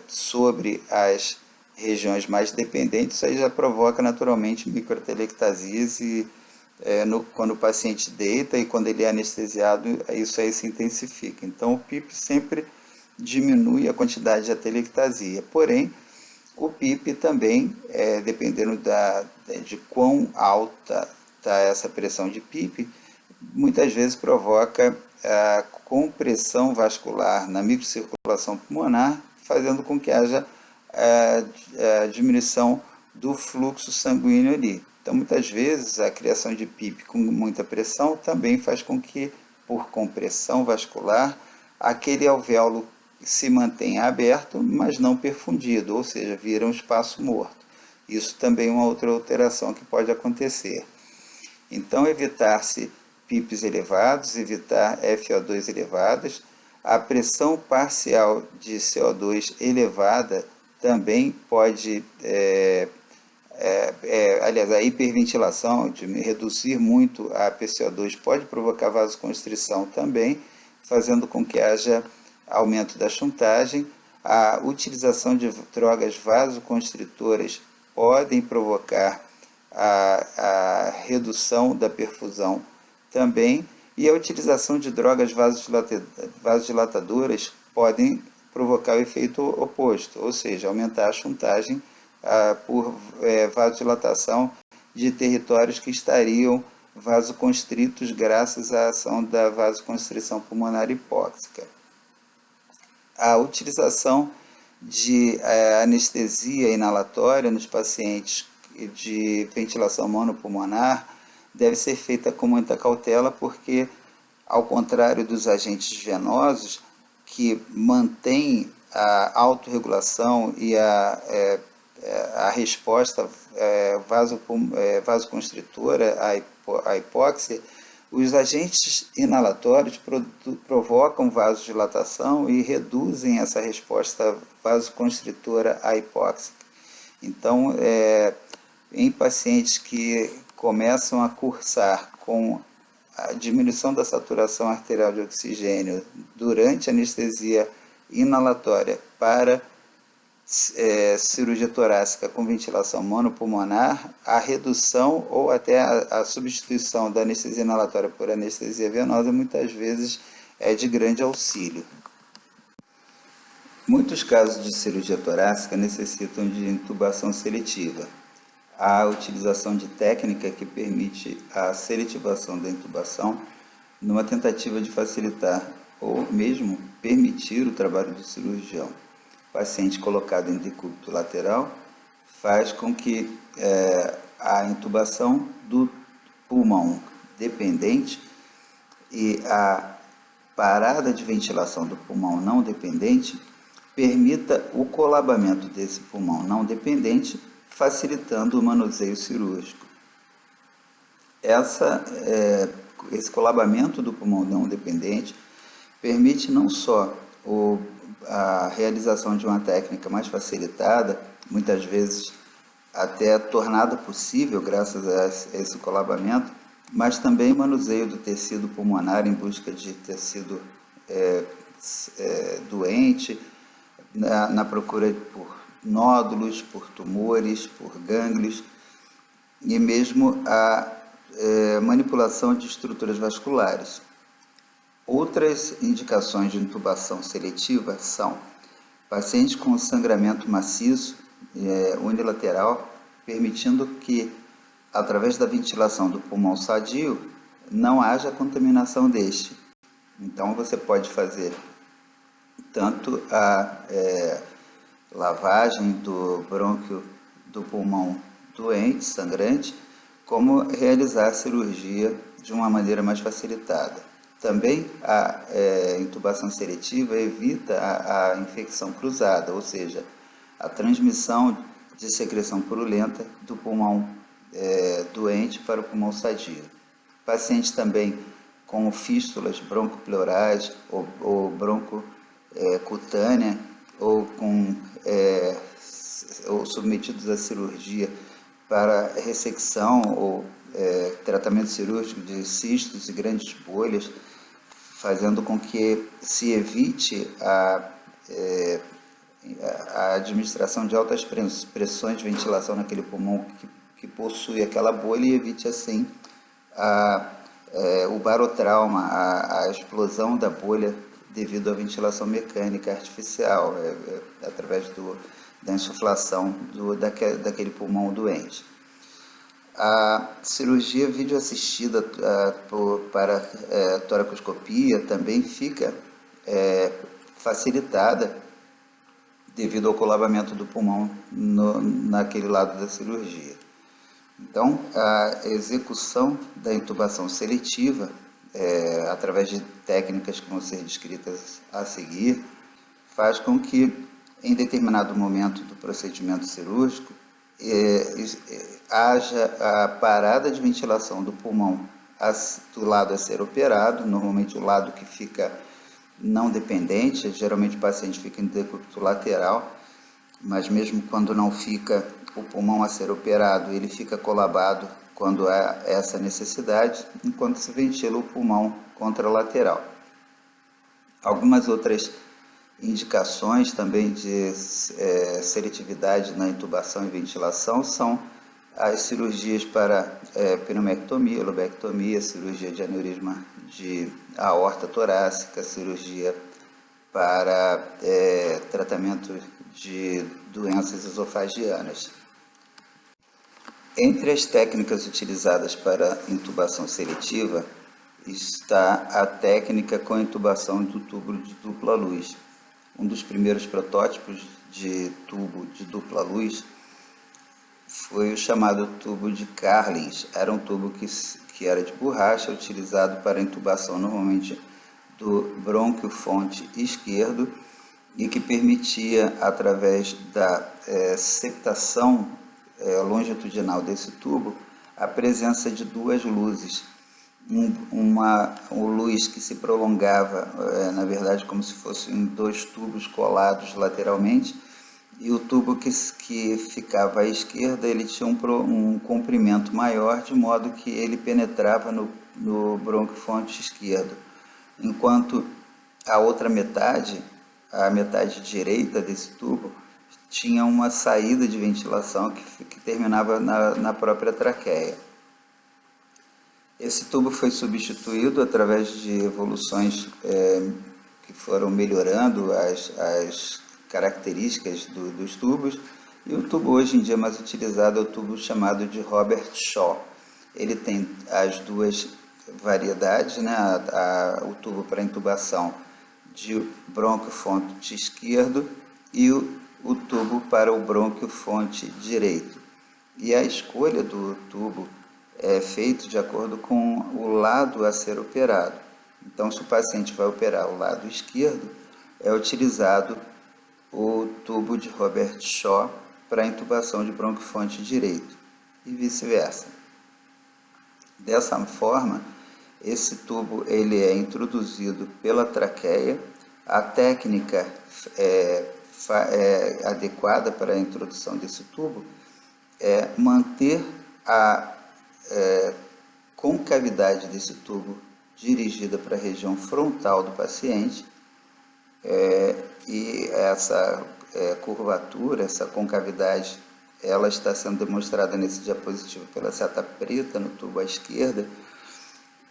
sobre as regiões mais dependentes, isso aí já provoca naturalmente microatelectasias e quando o paciente deita e quando ele é anestesiado, isso aí se intensifica. Então o PIP sempre diminui a quantidade de atelectasia, porém o PIP também, dependendo de quão alta está essa pressão de PIP, muitas vezes provoca a compressão vascular na microcirculação pulmonar, fazendo com que haja a diminuição do fluxo sanguíneo ali. Então, muitas vezes, a criação de PIP com muita pressão também faz com que, por compressão vascular, aquele alvéolo se mantenha aberto, mas não perfundido, ou seja, vira um espaço morto. Isso também é uma outra alteração que pode acontecer. Então, evitar-se PIPs elevados, evitar FO2 elevadas, a pressão parcial de CO2 elevada também pode, aliás, a hiperventilação, de reduzir muito a PCO2 pode provocar vasoconstrição também, fazendo com que haja aumento da chuntagem. A utilização de drogas vasoconstritoras podem provocar a redução da perfusão também, e a utilização de drogas vasodilatadoras podem provocar o efeito oposto, ou seja, aumentar a chuntagem por vasodilatação de territórios que estariam vasoconstritos graças à ação da vasoconstrição pulmonar hipóxica. A utilização de anestesia inalatória nos pacientes de ventilação monopulmonar deve ser feita com muita cautela, porque, ao contrário dos agentes venosos, que mantêm a autorregulação e a resposta vasoconstritora à hipóxia, os agentes inalatórios provocam vasodilatação e reduzem essa resposta vasoconstritora à hipóxia. Então, em pacientes que começam a cursar com a diminuição da saturação arterial de oxigênio durante a anestesia inalatória para cirurgia torácica com ventilação monopulmonar, a redução ou até a substituição da anestesia inalatória por anestesia venosa muitas vezes é de grande auxílio. Muitos casos de cirurgia torácica necessitam de intubação seletiva. A utilização de técnica que permite a seletivação da intubação numa tentativa de facilitar ou mesmo permitir o trabalho do cirurgião. O paciente colocado em decúbito lateral faz com que a intubação do pulmão dependente e a parada de ventilação do pulmão não dependente permita o colabamento desse pulmão não dependente, facilitando o manuseio cirúrgico. Esse colabamento do pulmão não dependente permite não só a realização de uma técnica mais facilitada, muitas vezes até tornada possível graças a esse colabamento, mas também manuseio do tecido pulmonar em busca de tecido doente, na procura por nódulos, por tumores, por gânglios, e mesmo a manipulação de estruturas vasculares. Outras indicações de intubação seletiva são pacientes com sangramento maciço unilateral, permitindo que, através da ventilação do pulmão sadio, não haja contaminação deste. Então, você pode fazer tanto a lavagem do brônquio do pulmão doente, sangrante, como realizar a cirurgia de uma maneira mais facilitada. Também a intubação seletiva evita a infecção cruzada, ou seja, a transmissão de secreção purulenta do pulmão doente para o pulmão sadio. Pacientes também com fístulas broncopleurais ou broncocutânea ou submetidos à cirurgia para ressecção ou tratamento cirúrgico de cistos e grandes bolhas, fazendo com que se evite a administração de altas pressões de ventilação naquele pulmão que possui aquela bolha, e evite assim o barotrauma, a explosão da bolha devido à ventilação mecânica artificial, através da insuflação daquele pulmão doente. A cirurgia videoassistida para toracoscopia também fica facilitada devido ao colabamento do pulmão naquele lado da cirurgia. Então, a execução da intubação seletiva, através de técnicas que vão ser descritas a seguir, faz com que, em determinado momento do procedimento cirúrgico, haja a parada de ventilação do pulmão do lado a ser operado, normalmente o lado que fica não dependente, geralmente o paciente fica em decúbito lateral, mas mesmo quando não fica o pulmão a ser operado, ele fica colabado quando há essa necessidade, enquanto se ventila o pulmão contralateral. Algumas outras indicações também de seletividade na intubação e ventilação são as cirurgias para pneumectomia, lobectomia, cirurgia de aneurisma de aorta torácica, cirurgia para tratamento de doenças esofagianas. Entre as técnicas utilizadas para intubação seletiva está a técnica com intubação do tubo de dupla luz. Um dos primeiros protótipos de tubo de dupla luz foi o chamado tubo de Carlins. Era um tubo que era de borracha, utilizado para intubação normalmente do brônquio-fonte esquerdo, e que permitia, através da septação longitudinal desse tubo, a presença de duas luzes. Uma luz que se prolongava, na verdade, como se fossem dois tubos colados lateralmente, e o tubo que ficava à esquerda, ele tinha um comprimento maior, de modo que ele penetrava no brônquio-fonte esquerdo, enquanto a outra metade, a metade direita desse tubo, tinha uma saída de ventilação que terminava na própria traqueia. Esse tubo foi substituído através de evoluções que foram melhorando as características dos tubos, e o tubo hoje em dia mais utilizado é o tubo chamado de Robert Shaw. Ele tem as duas variedades, né? O tubo para intubação de brônquio-fonte esquerdo e o tubo para o brônquio-fonte direito. E a escolha do tubo é feita de acordo com o lado a ser operado. Então, se o paciente vai operar o lado esquerdo, é utilizado o tubo de Robert Shaw para a intubação de brônquio-fonte direito e vice-versa. Dessa forma, esse tubo ele é introduzido pela traqueia. A técnica adequada para a introdução desse tubo é manter a concavidade desse tubo dirigida para a região frontal do paciente, e essa curvatura, essa concavidade, ela está sendo demonstrada nesse diapositivo pela seta preta no tubo à esquerda,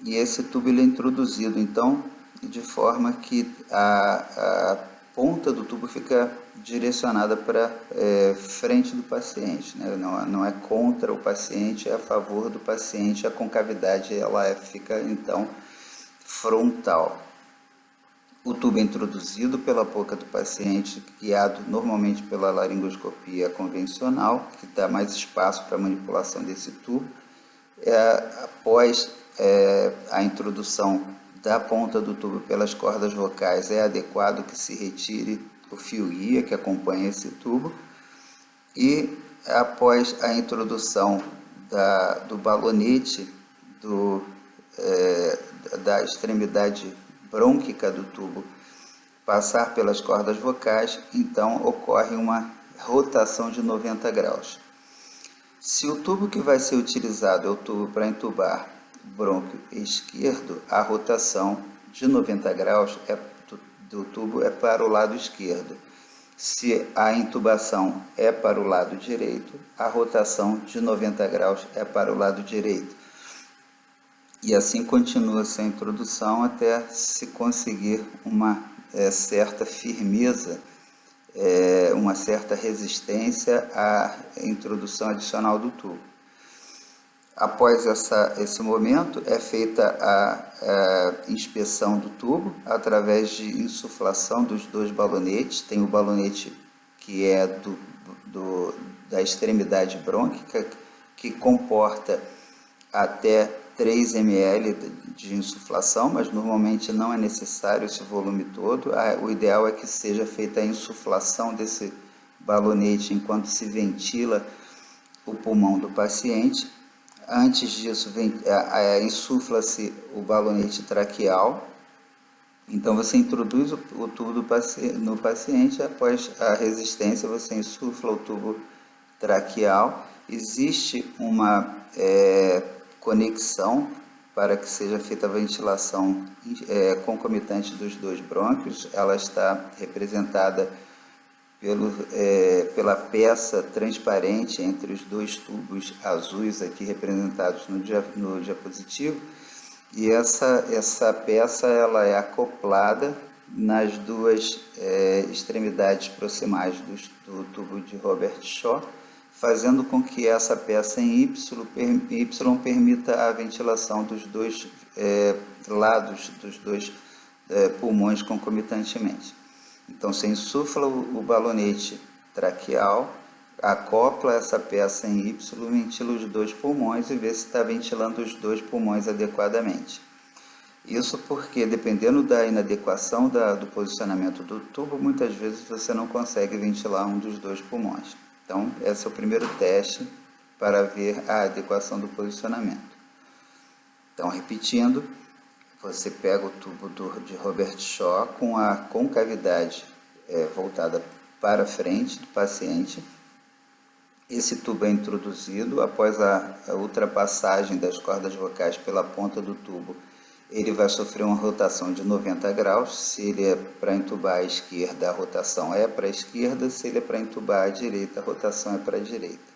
e esse tubo ele é introduzido, então, de forma que a ponta do tubo fica direcionada para frente do paciente, né? Não é contra o paciente, é a favor do paciente, a concavidade ela fica, então, frontal. O tubo é introduzido pela boca do paciente, guiado normalmente pela laringoscopia convencional, que dá mais espaço para a manipulação desse tubo. Após a introdução da ponta do tubo pelas cordas vocais, é adequado que se retire o fio guia que acompanha esse tubo. E após a introdução do balonete da extremidade brônquica do tubo passar pelas cordas vocais, então ocorre uma rotação de 90 graus. Se o tubo que vai ser utilizado é o tubo para entubar brônquio esquerdo, a rotação de 90 graus do tubo é para o lado esquerdo. Se a intubação é para o lado direito, a rotação de 90 graus é para o lado direito. E assim continua-se a introdução até se conseguir uma certa firmeza, uma certa resistência à introdução adicional do tubo. Após esse momento, é feita a inspeção do tubo através de insuflação dos dois balonetes. Tem o balonete que é da extremidade brônquica, que comporta até 3 ml de insuflação, mas normalmente não é necessário esse volume todo. O ideal é que seja feita a insuflação desse balonete enquanto se ventila o pulmão do paciente. Antes disso, insufla-se o balonete traqueal. Então, você introduz o tubo no paciente, após a resistência, você insufla o tubo traqueal. Existe uma conexão para que seja feita a ventilação concomitante dos dois brônquios. Ela está representada pela peça transparente entre os dois tubos azuis aqui representados no diapositivo, e essa peça ela é acoplada nas duas extremidades proximais do tubo de Robert Shaw, fazendo com que essa peça em Y permita a ventilação dos dois lados dos dois pulmões concomitantemente. Então, você insufla o balonete traqueal, acopla essa peça em Y, ventila os dois pulmões e vê se está ventilando os dois pulmões adequadamente. Isso porque, dependendo da inadequação do posicionamento do tubo, muitas vezes você não consegue ventilar um dos dois pulmões. Então, esse é o primeiro teste para ver a adequação do posicionamento. Então, repetindo, você pega o tubo de Robert Shaw com a concavidade voltada para frente do paciente. Esse tubo é introduzido. Após a ultrapassagem das cordas vocais pela ponta do tubo, ele vai sofrer uma rotação de 90 graus. Se ele é para entubar à esquerda, a rotação é para a esquerda. Se ele é para entubar à direita, a rotação é para a direita.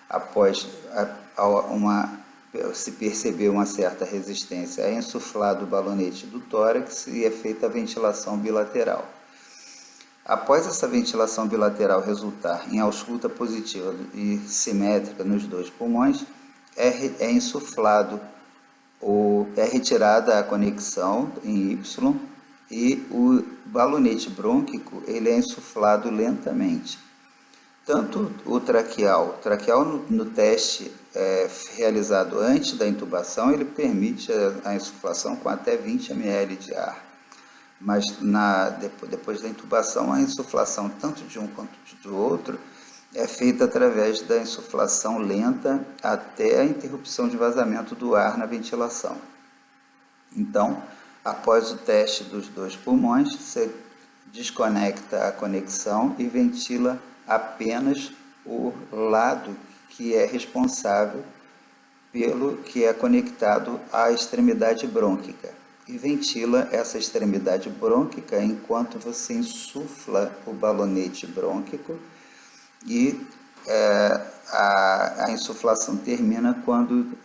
Após se perceber uma certa resistência, é insuflado o balonete do tórax e é feita a ventilação bilateral. Após essa ventilação bilateral resultar em ausculta positiva e simétrica nos dois pulmões, é insuflado é retirada a conexão em Y e o balonete brônquico ele é insuflado lentamente. Tanto o traqueal no teste realizado antes da intubação, ele permite a insuflação com até 20 ml de ar. Mas depois da intubação, a insuflação tanto de um quanto do outro é feita através da insuflação lenta até a interrupção de vazamento do ar na ventilação. Então, após o teste dos dois pulmões, você desconecta a conexão e ventila apenas o lado que é responsável pelo que é conectado à extremidade brônquica e ventila essa extremidade brônquica enquanto você insufla o balonete brônquico e a insuflação termina quando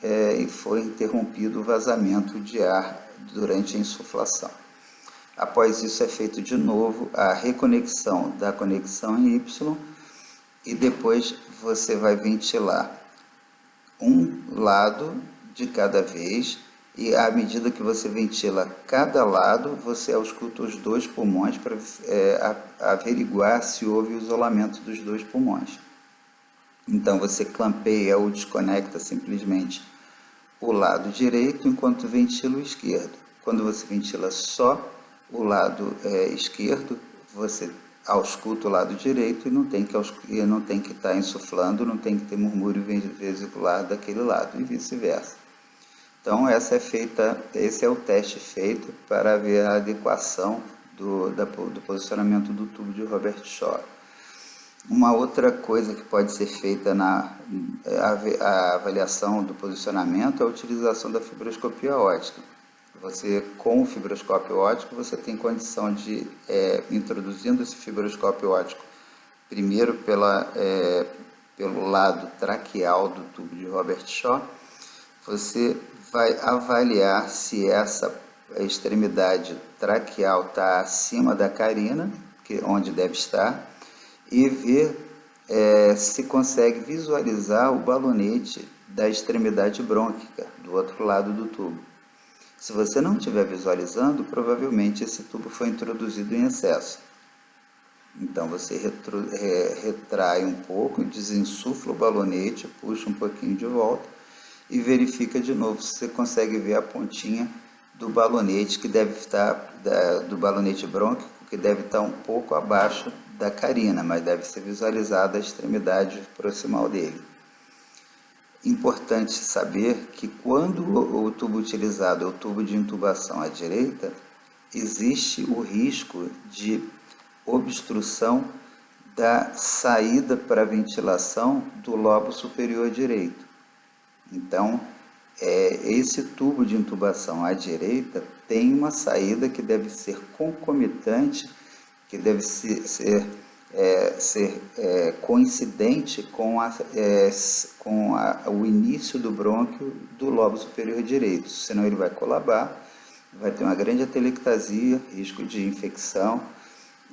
for interrompido o vazamento de ar durante a insuflação. Após isso é feito de novo a reconexão da conexão em Y e depois você vai ventilar um lado de cada vez e à medida que você ventila cada lado, você ausculta os dois pulmões para averiguar se houve o isolamento dos dois pulmões. Então você clampeia ou desconecta simplesmente o lado direito enquanto ventila o esquerdo. Quando você ventila só o lado esquerdo, você ausculta o lado direito e não tem que estar insuflando, não tem que ter murmúrio vesicular daquele lado e vice-versa. Então esse é o teste feito para ver a adequação do posicionamento do tubo de Robert Shaw. Uma outra coisa que pode ser feita a avaliação do posicionamento é a utilização da fibroscopia óptica. Com o fibroscópio óptico, você tem condição de, introduzindo esse fibroscópio óptico, primeiro pelo lado traqueal do tubo de Robert Shaw, você vai avaliar se essa extremidade traqueal está acima da carina, onde deve estar, e ver se consegue visualizar o balonete da extremidade brônquica, do outro lado do tubo. Se você não estiver visualizando, provavelmente esse tubo foi introduzido em excesso. Então você retrai um pouco, desinsufla o balonete, puxa um pouquinho de volta e verifica de novo se você consegue ver a pontinha do balonete que deve estar, do balonete brônquico, que deve estar um pouco abaixo da carina, mas deve ser visualizada a extremidade proximal dele. Importante saber que quando o tubo utilizado é o tubo de intubação à direita, existe o risco de obstrução da saída para ventilação do lobo superior direito. Então, esse tubo de intubação à direita tem uma saída que deve ser concomitante, que deve ser coincidente com o início do brônquio do lobo superior direito, senão ele vai colabar, vai ter uma grande atelectasia, risco de infecção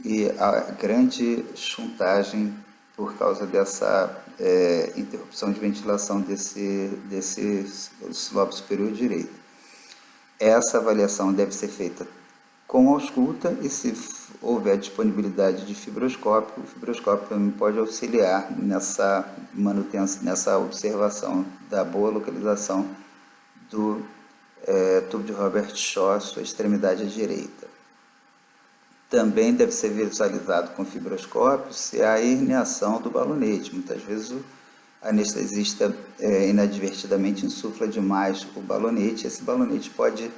e a grande chuntagem por causa dessa interrupção de ventilação desse lobo superior direito. Essa avaliação deve ser feita com ausculta e, se houver disponibilidade de fibroscópio, o fibroscópio também pode auxiliar nessa manutenção, nessa observação da boa localização do tubo de Robert Shaw, sua extremidade à direita. Também deve ser visualizado com fibroscópio se há herniação do balonete. Muitas vezes o anestesista inadvertidamente insufla demais o balonete. Esse balonete pode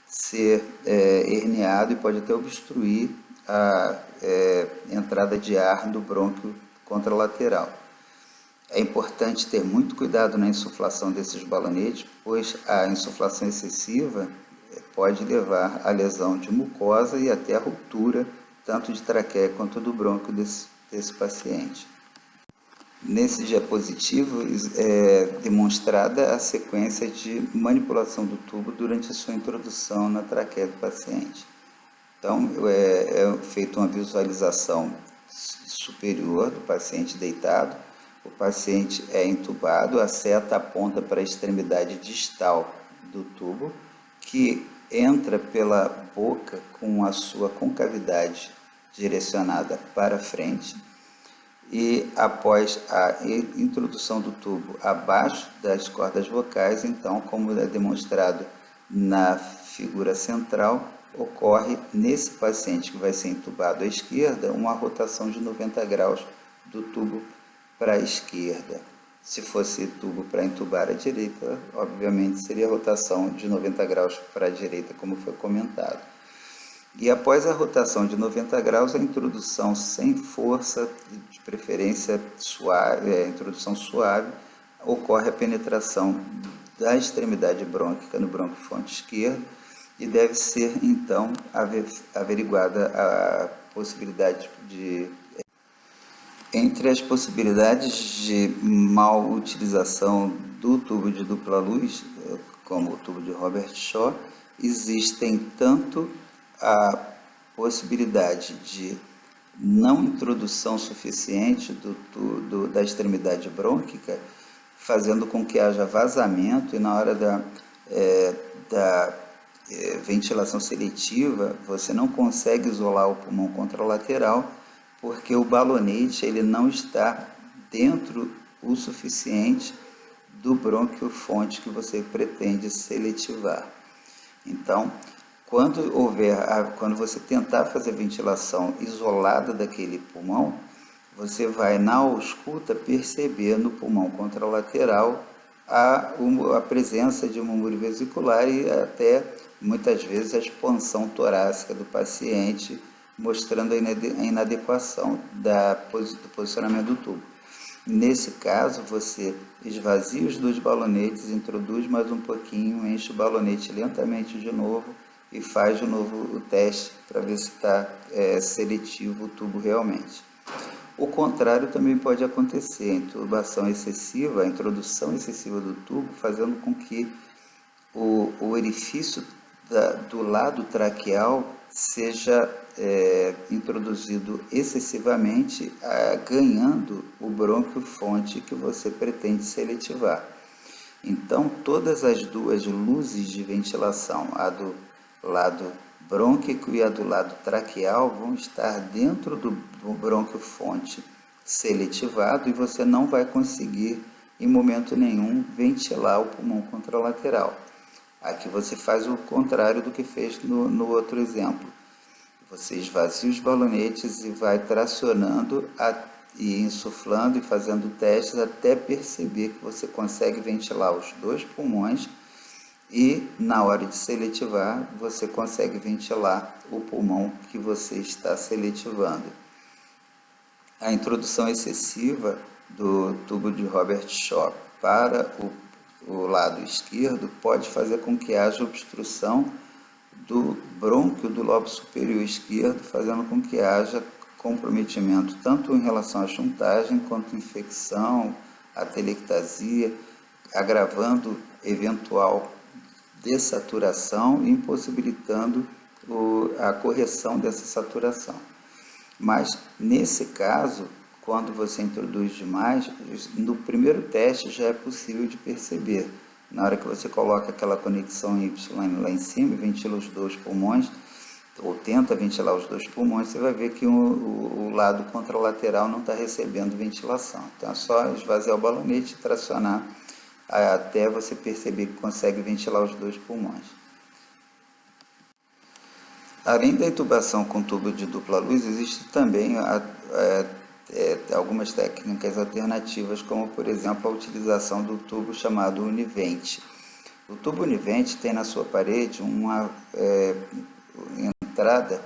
ser herniado e pode até obstruir a entrada de ar do brônquio contralateral. É importante ter muito cuidado na insuflação desses balonetes, pois a insuflação excessiva pode levar à lesão de mucosa e até à ruptura, tanto de traqueia quanto do brônquio desse paciente. Nesse diapositivo é demonstrada a sequência de manipulação do tubo durante a sua introdução na traqueia do paciente. Então, é feita uma visualização superior do paciente deitado, o paciente é intubado, a seta aponta para a extremidade distal do tubo, que entra pela boca com a sua concavidade direcionada para frente, e após a introdução do tubo abaixo das cordas vocais, então, como é demonstrado na figura central, ocorre nesse paciente que vai ser intubado à esquerda uma rotação de 90 graus do tubo para a esquerda. Se fosse tubo para intubar à direita, obviamente seria rotação de 90 graus para a direita, como foi comentado. E após a rotação de 90 graus, a introdução sem força, de preferência suave, introdução suave, ocorre a penetração da extremidade brônquica no brônquio-fonte esquerdo e deve ser, então, averiguada a possibilidade de... Entre as possibilidades de mal utilização do tubo de dupla luz, como o tubo de Robert Shaw, existem tanto a possibilidade de não introdução suficiente da extremidade brônquica, fazendo com que haja vazamento e na hora da ventilação seletiva você não consegue isolar o pulmão contralateral porque o balonete ele não está dentro o suficiente do brônquio-fonte que você pretende seletivar. Então, quando você tentar fazer a ventilação isolada daquele pulmão, você vai na ausculta perceber no pulmão contralateral a presença de uma umbigo vesicular e até muitas vezes a expansão torácica do paciente, mostrando a inadequação do posicionamento do tubo. Nesse caso, você esvazia os 2 balonetes, introduz mais um pouquinho, enche o balonete lentamente de novo e faz de novo o teste para ver se está seletivo o tubo realmente. O contrário também pode acontecer, a intubação excessiva, a introdução excessiva do tubo, fazendo com que o orifício do lado traqueal seja introduzido excessivamente, ganhando o brônquio-fonte que você pretende seletivar. Então, todas as 2 luzes de ventilação, a do lado brônquico e a do lado traqueal, vão estar dentro do brônquio-fonte seletivado e você não vai conseguir, em momento nenhum, ventilar o pulmão contralateral. Aqui você faz o contrário do que fez no outro exemplo. Você esvazia os balonetes e vai tracionando e insuflando e fazendo testes até perceber que você consegue ventilar os 2 pulmões e, na hora de seletivar, você consegue ventilar o pulmão que você está seletivando. A introdução excessiva do tubo de Robert Shaw para o lado esquerdo pode fazer com que haja obstrução do brônquio do lobo superior esquerdo, fazendo com que haja comprometimento tanto em relação à chuntagem quanto infecção, atelectasia, agravando eventual dessaturação e impossibilitando a correção dessa saturação. Mas, nesse caso, quando você introduz demais, no primeiro teste já é possível de perceber. Na hora que você coloca aquela conexão Y lá em cima e ventila os 2 pulmões, ou tenta ventilar os 2 pulmões, você vai ver que o lado contralateral não está recebendo ventilação. Então é só esvaziar o balonete e tracionar até você perceber que consegue ventilar os 2 pulmões. Além da intubação com tubo de dupla luz, existe também algumas técnicas alternativas, como por exemplo a utilização do tubo chamado Univente. O tubo Univente tem na sua parede uma entrada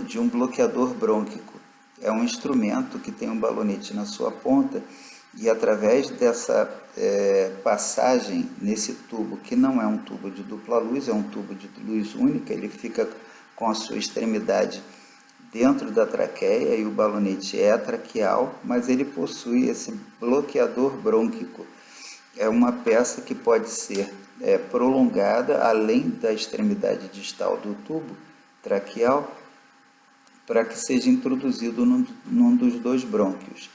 de um bloqueador brônquico. É um instrumento que tem um balonete na sua ponta e através dessa passagem nesse tubo, que não é um tubo de dupla luz, é um tubo de luz única, ele fica com a sua extremidade dentro da traqueia e o balonete é traqueal, mas ele possui esse bloqueador brônquico. É uma peça que pode ser prolongada além da extremidade distal do tubo traqueal para que seja introduzido num dos 2 brônquios.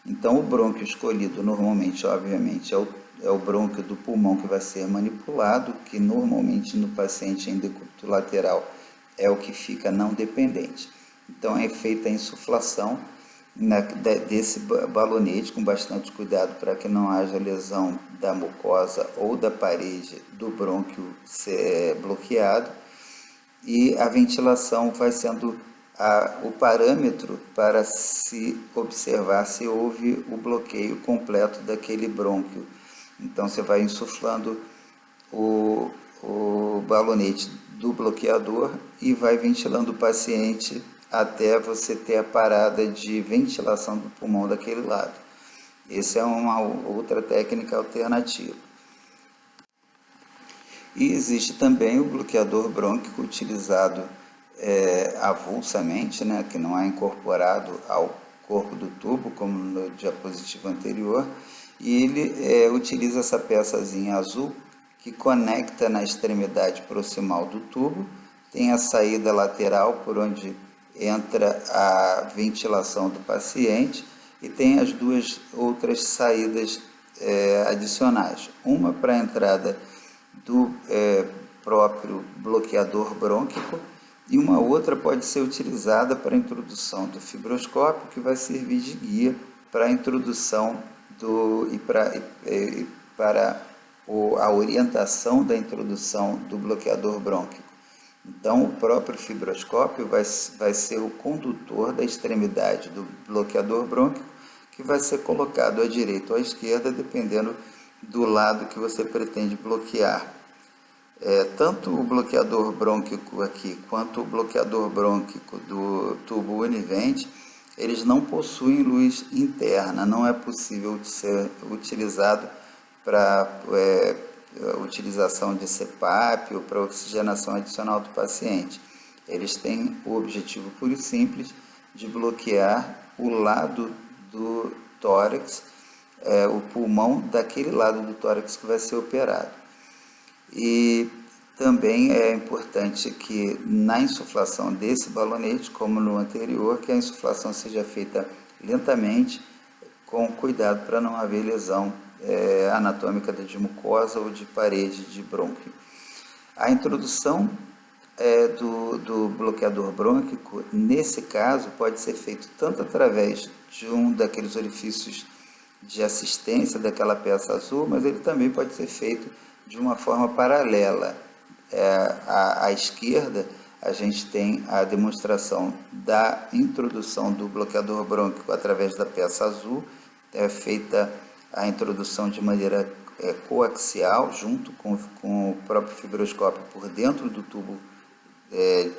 Então, o brônquio escolhido normalmente, obviamente, é o brônquio do pulmão que vai ser manipulado, que normalmente no paciente em decúbito lateral é o que fica não dependente. Então, é feita a insuflação desse balonete com bastante cuidado para que não haja lesão da mucosa ou da parede do brônquio ser bloqueado, e a ventilação vai sendo o parâmetro para se observar se houve o bloqueio completo daquele brônquio. Então, você vai insuflando o balonete do bloqueador e vai ventilando o paciente até você ter a parada de ventilação do pulmão daquele lado. Essa é uma outra técnica alternativa. E existe também o bloqueador brônquico utilizado avulsamente, né, que não é incorporado ao corpo do tubo, como no diapositivo anterior, e ele utiliza essa peçazinha azul que conecta na extremidade proximal do tubo, tem a saída lateral por onde entra a ventilação do paciente e tem as duas outras saídas adicionais, uma para a entrada do próprio bloqueador brônquico e uma outra pode ser utilizada para a introdução do fibroscópio, que vai servir de guia para a introdução para a orientação da introdução do bloqueador brônquico. Então, o próprio fibroscópio vai ser o condutor da extremidade do bloqueador brônquico, que vai ser colocado à direita ou à esquerda, dependendo do lado que você pretende bloquear. Tanto o bloqueador brônquico aqui, quanto o bloqueador brônquico do tubo univente, eles não possuem luz interna, não é possível ser utilizado para utilização de CPAP ou para oxigenação adicional do paciente. Eles têm o objetivo puro e simples de bloquear o lado do tórax, o pulmão daquele lado do tórax que vai ser operado. E também é importante que na insuflação desse balonete, como no anterior, que a insuflação seja feita lentamente, com cuidado para não haver lesão anatômica de mucosa ou de parede de brônquio. A introdução do bloqueador brônquico, nesse caso, pode ser feito tanto através de um daqueles orifícios de assistência daquela peça azul, mas ele também pode ser feito de uma forma paralela. À esquerda, a gente tem a demonstração da introdução do bloqueador brônquico através da peça azul, feita a introdução de maneira coaxial, junto com o próprio fibroscópio por dentro do tubo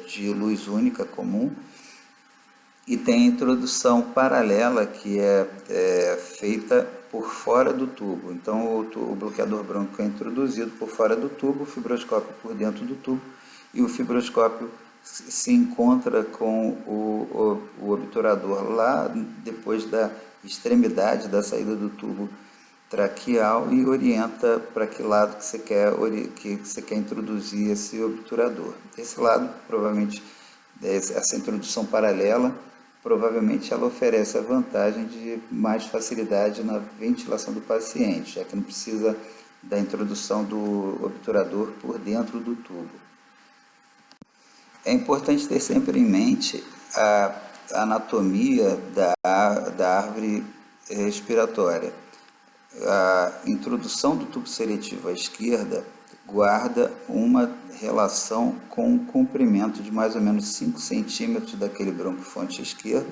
de luz única comum, e tem a introdução paralela, que é feita por fora do tubo. Então, o bloqueador brônquico é introduzido por fora do tubo, o fibroscópio por dentro do tubo, e o fibroscópio se encontra com o obturador lá depois da extremidade da saída do tubo traqueal e orienta para que lado que você quer introduzir esse obturador. Esse lado, provavelmente, essa introdução paralela, provavelmente ela oferece a vantagem de mais facilidade na ventilação do paciente, já que não precisa da introdução do obturador por dentro do tubo. É importante ter sempre em mente a anatomia da árvore respiratória. A introdução do tubo seletivo à esquerda guarda uma relação com o comprimento de mais ou menos 5 centímetros daquele bronquiofonte esquerdo.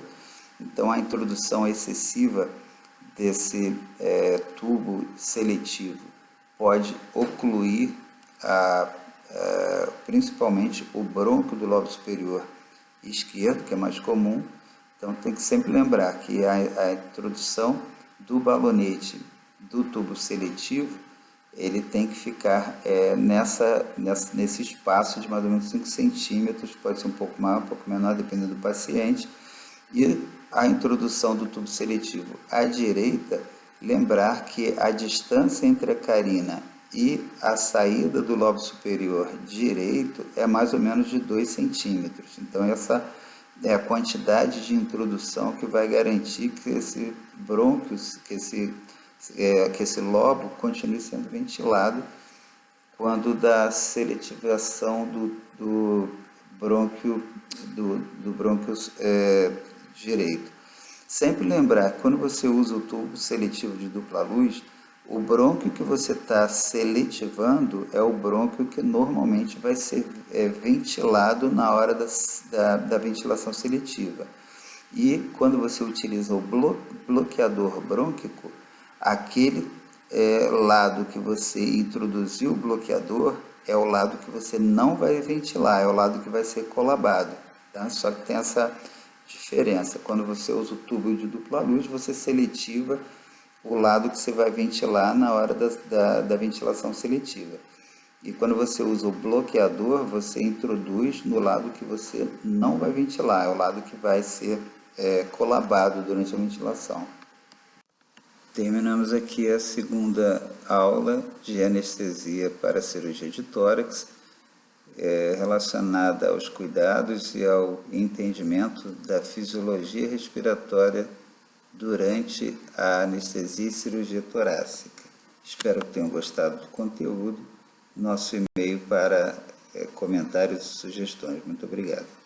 Então, a introdução excessiva desse tubo seletivo pode ocluir principalmente o brônquio do lobo superior esquerdo, que é mais comum. Então, tem que sempre lembrar que a introdução do balonete do tubo seletivo, ele tem que ficar nesse espaço de mais ou menos 5 centímetros, pode ser um pouco maior, um pouco menor, dependendo do paciente. E a introdução do tubo seletivo à direita, lembrar que a distância entre a carina e a saída do lobo superior direito é mais ou menos de 2 centímetros. Então, essa é a quantidade de introdução que vai garantir que esse brônquio, que esse lobo continue sendo ventilado quando da seletivação do brônquio direito. Sempre lembrar que quando você usa o tubo seletivo de dupla luz, o brônquio que você está seletivando é o brônquio que normalmente vai ser ventilado na hora da ventilação seletiva. E quando você utiliza o bloqueador brônquico, aquele lado que você introduziu o bloqueador é o lado que você não vai ventilar, é o lado que vai ser colabado. Tá? Só que tem essa diferença. Quando você usa o tubo de dupla luz, você seletiva o lado que você vai ventilar na hora da ventilação seletiva. E quando você usa o bloqueador, você introduz no lado que você não vai ventilar, é o lado que vai ser colabado durante a ventilação. Terminamos aqui a segunda aula de anestesia para cirurgia de tórax, relacionada aos cuidados e ao entendimento da fisiologia respiratória durante a anestesia e cirurgia torácica. Espero que tenham gostado do conteúdo. Nosso e-mail para comentários e sugestões. Muito obrigado.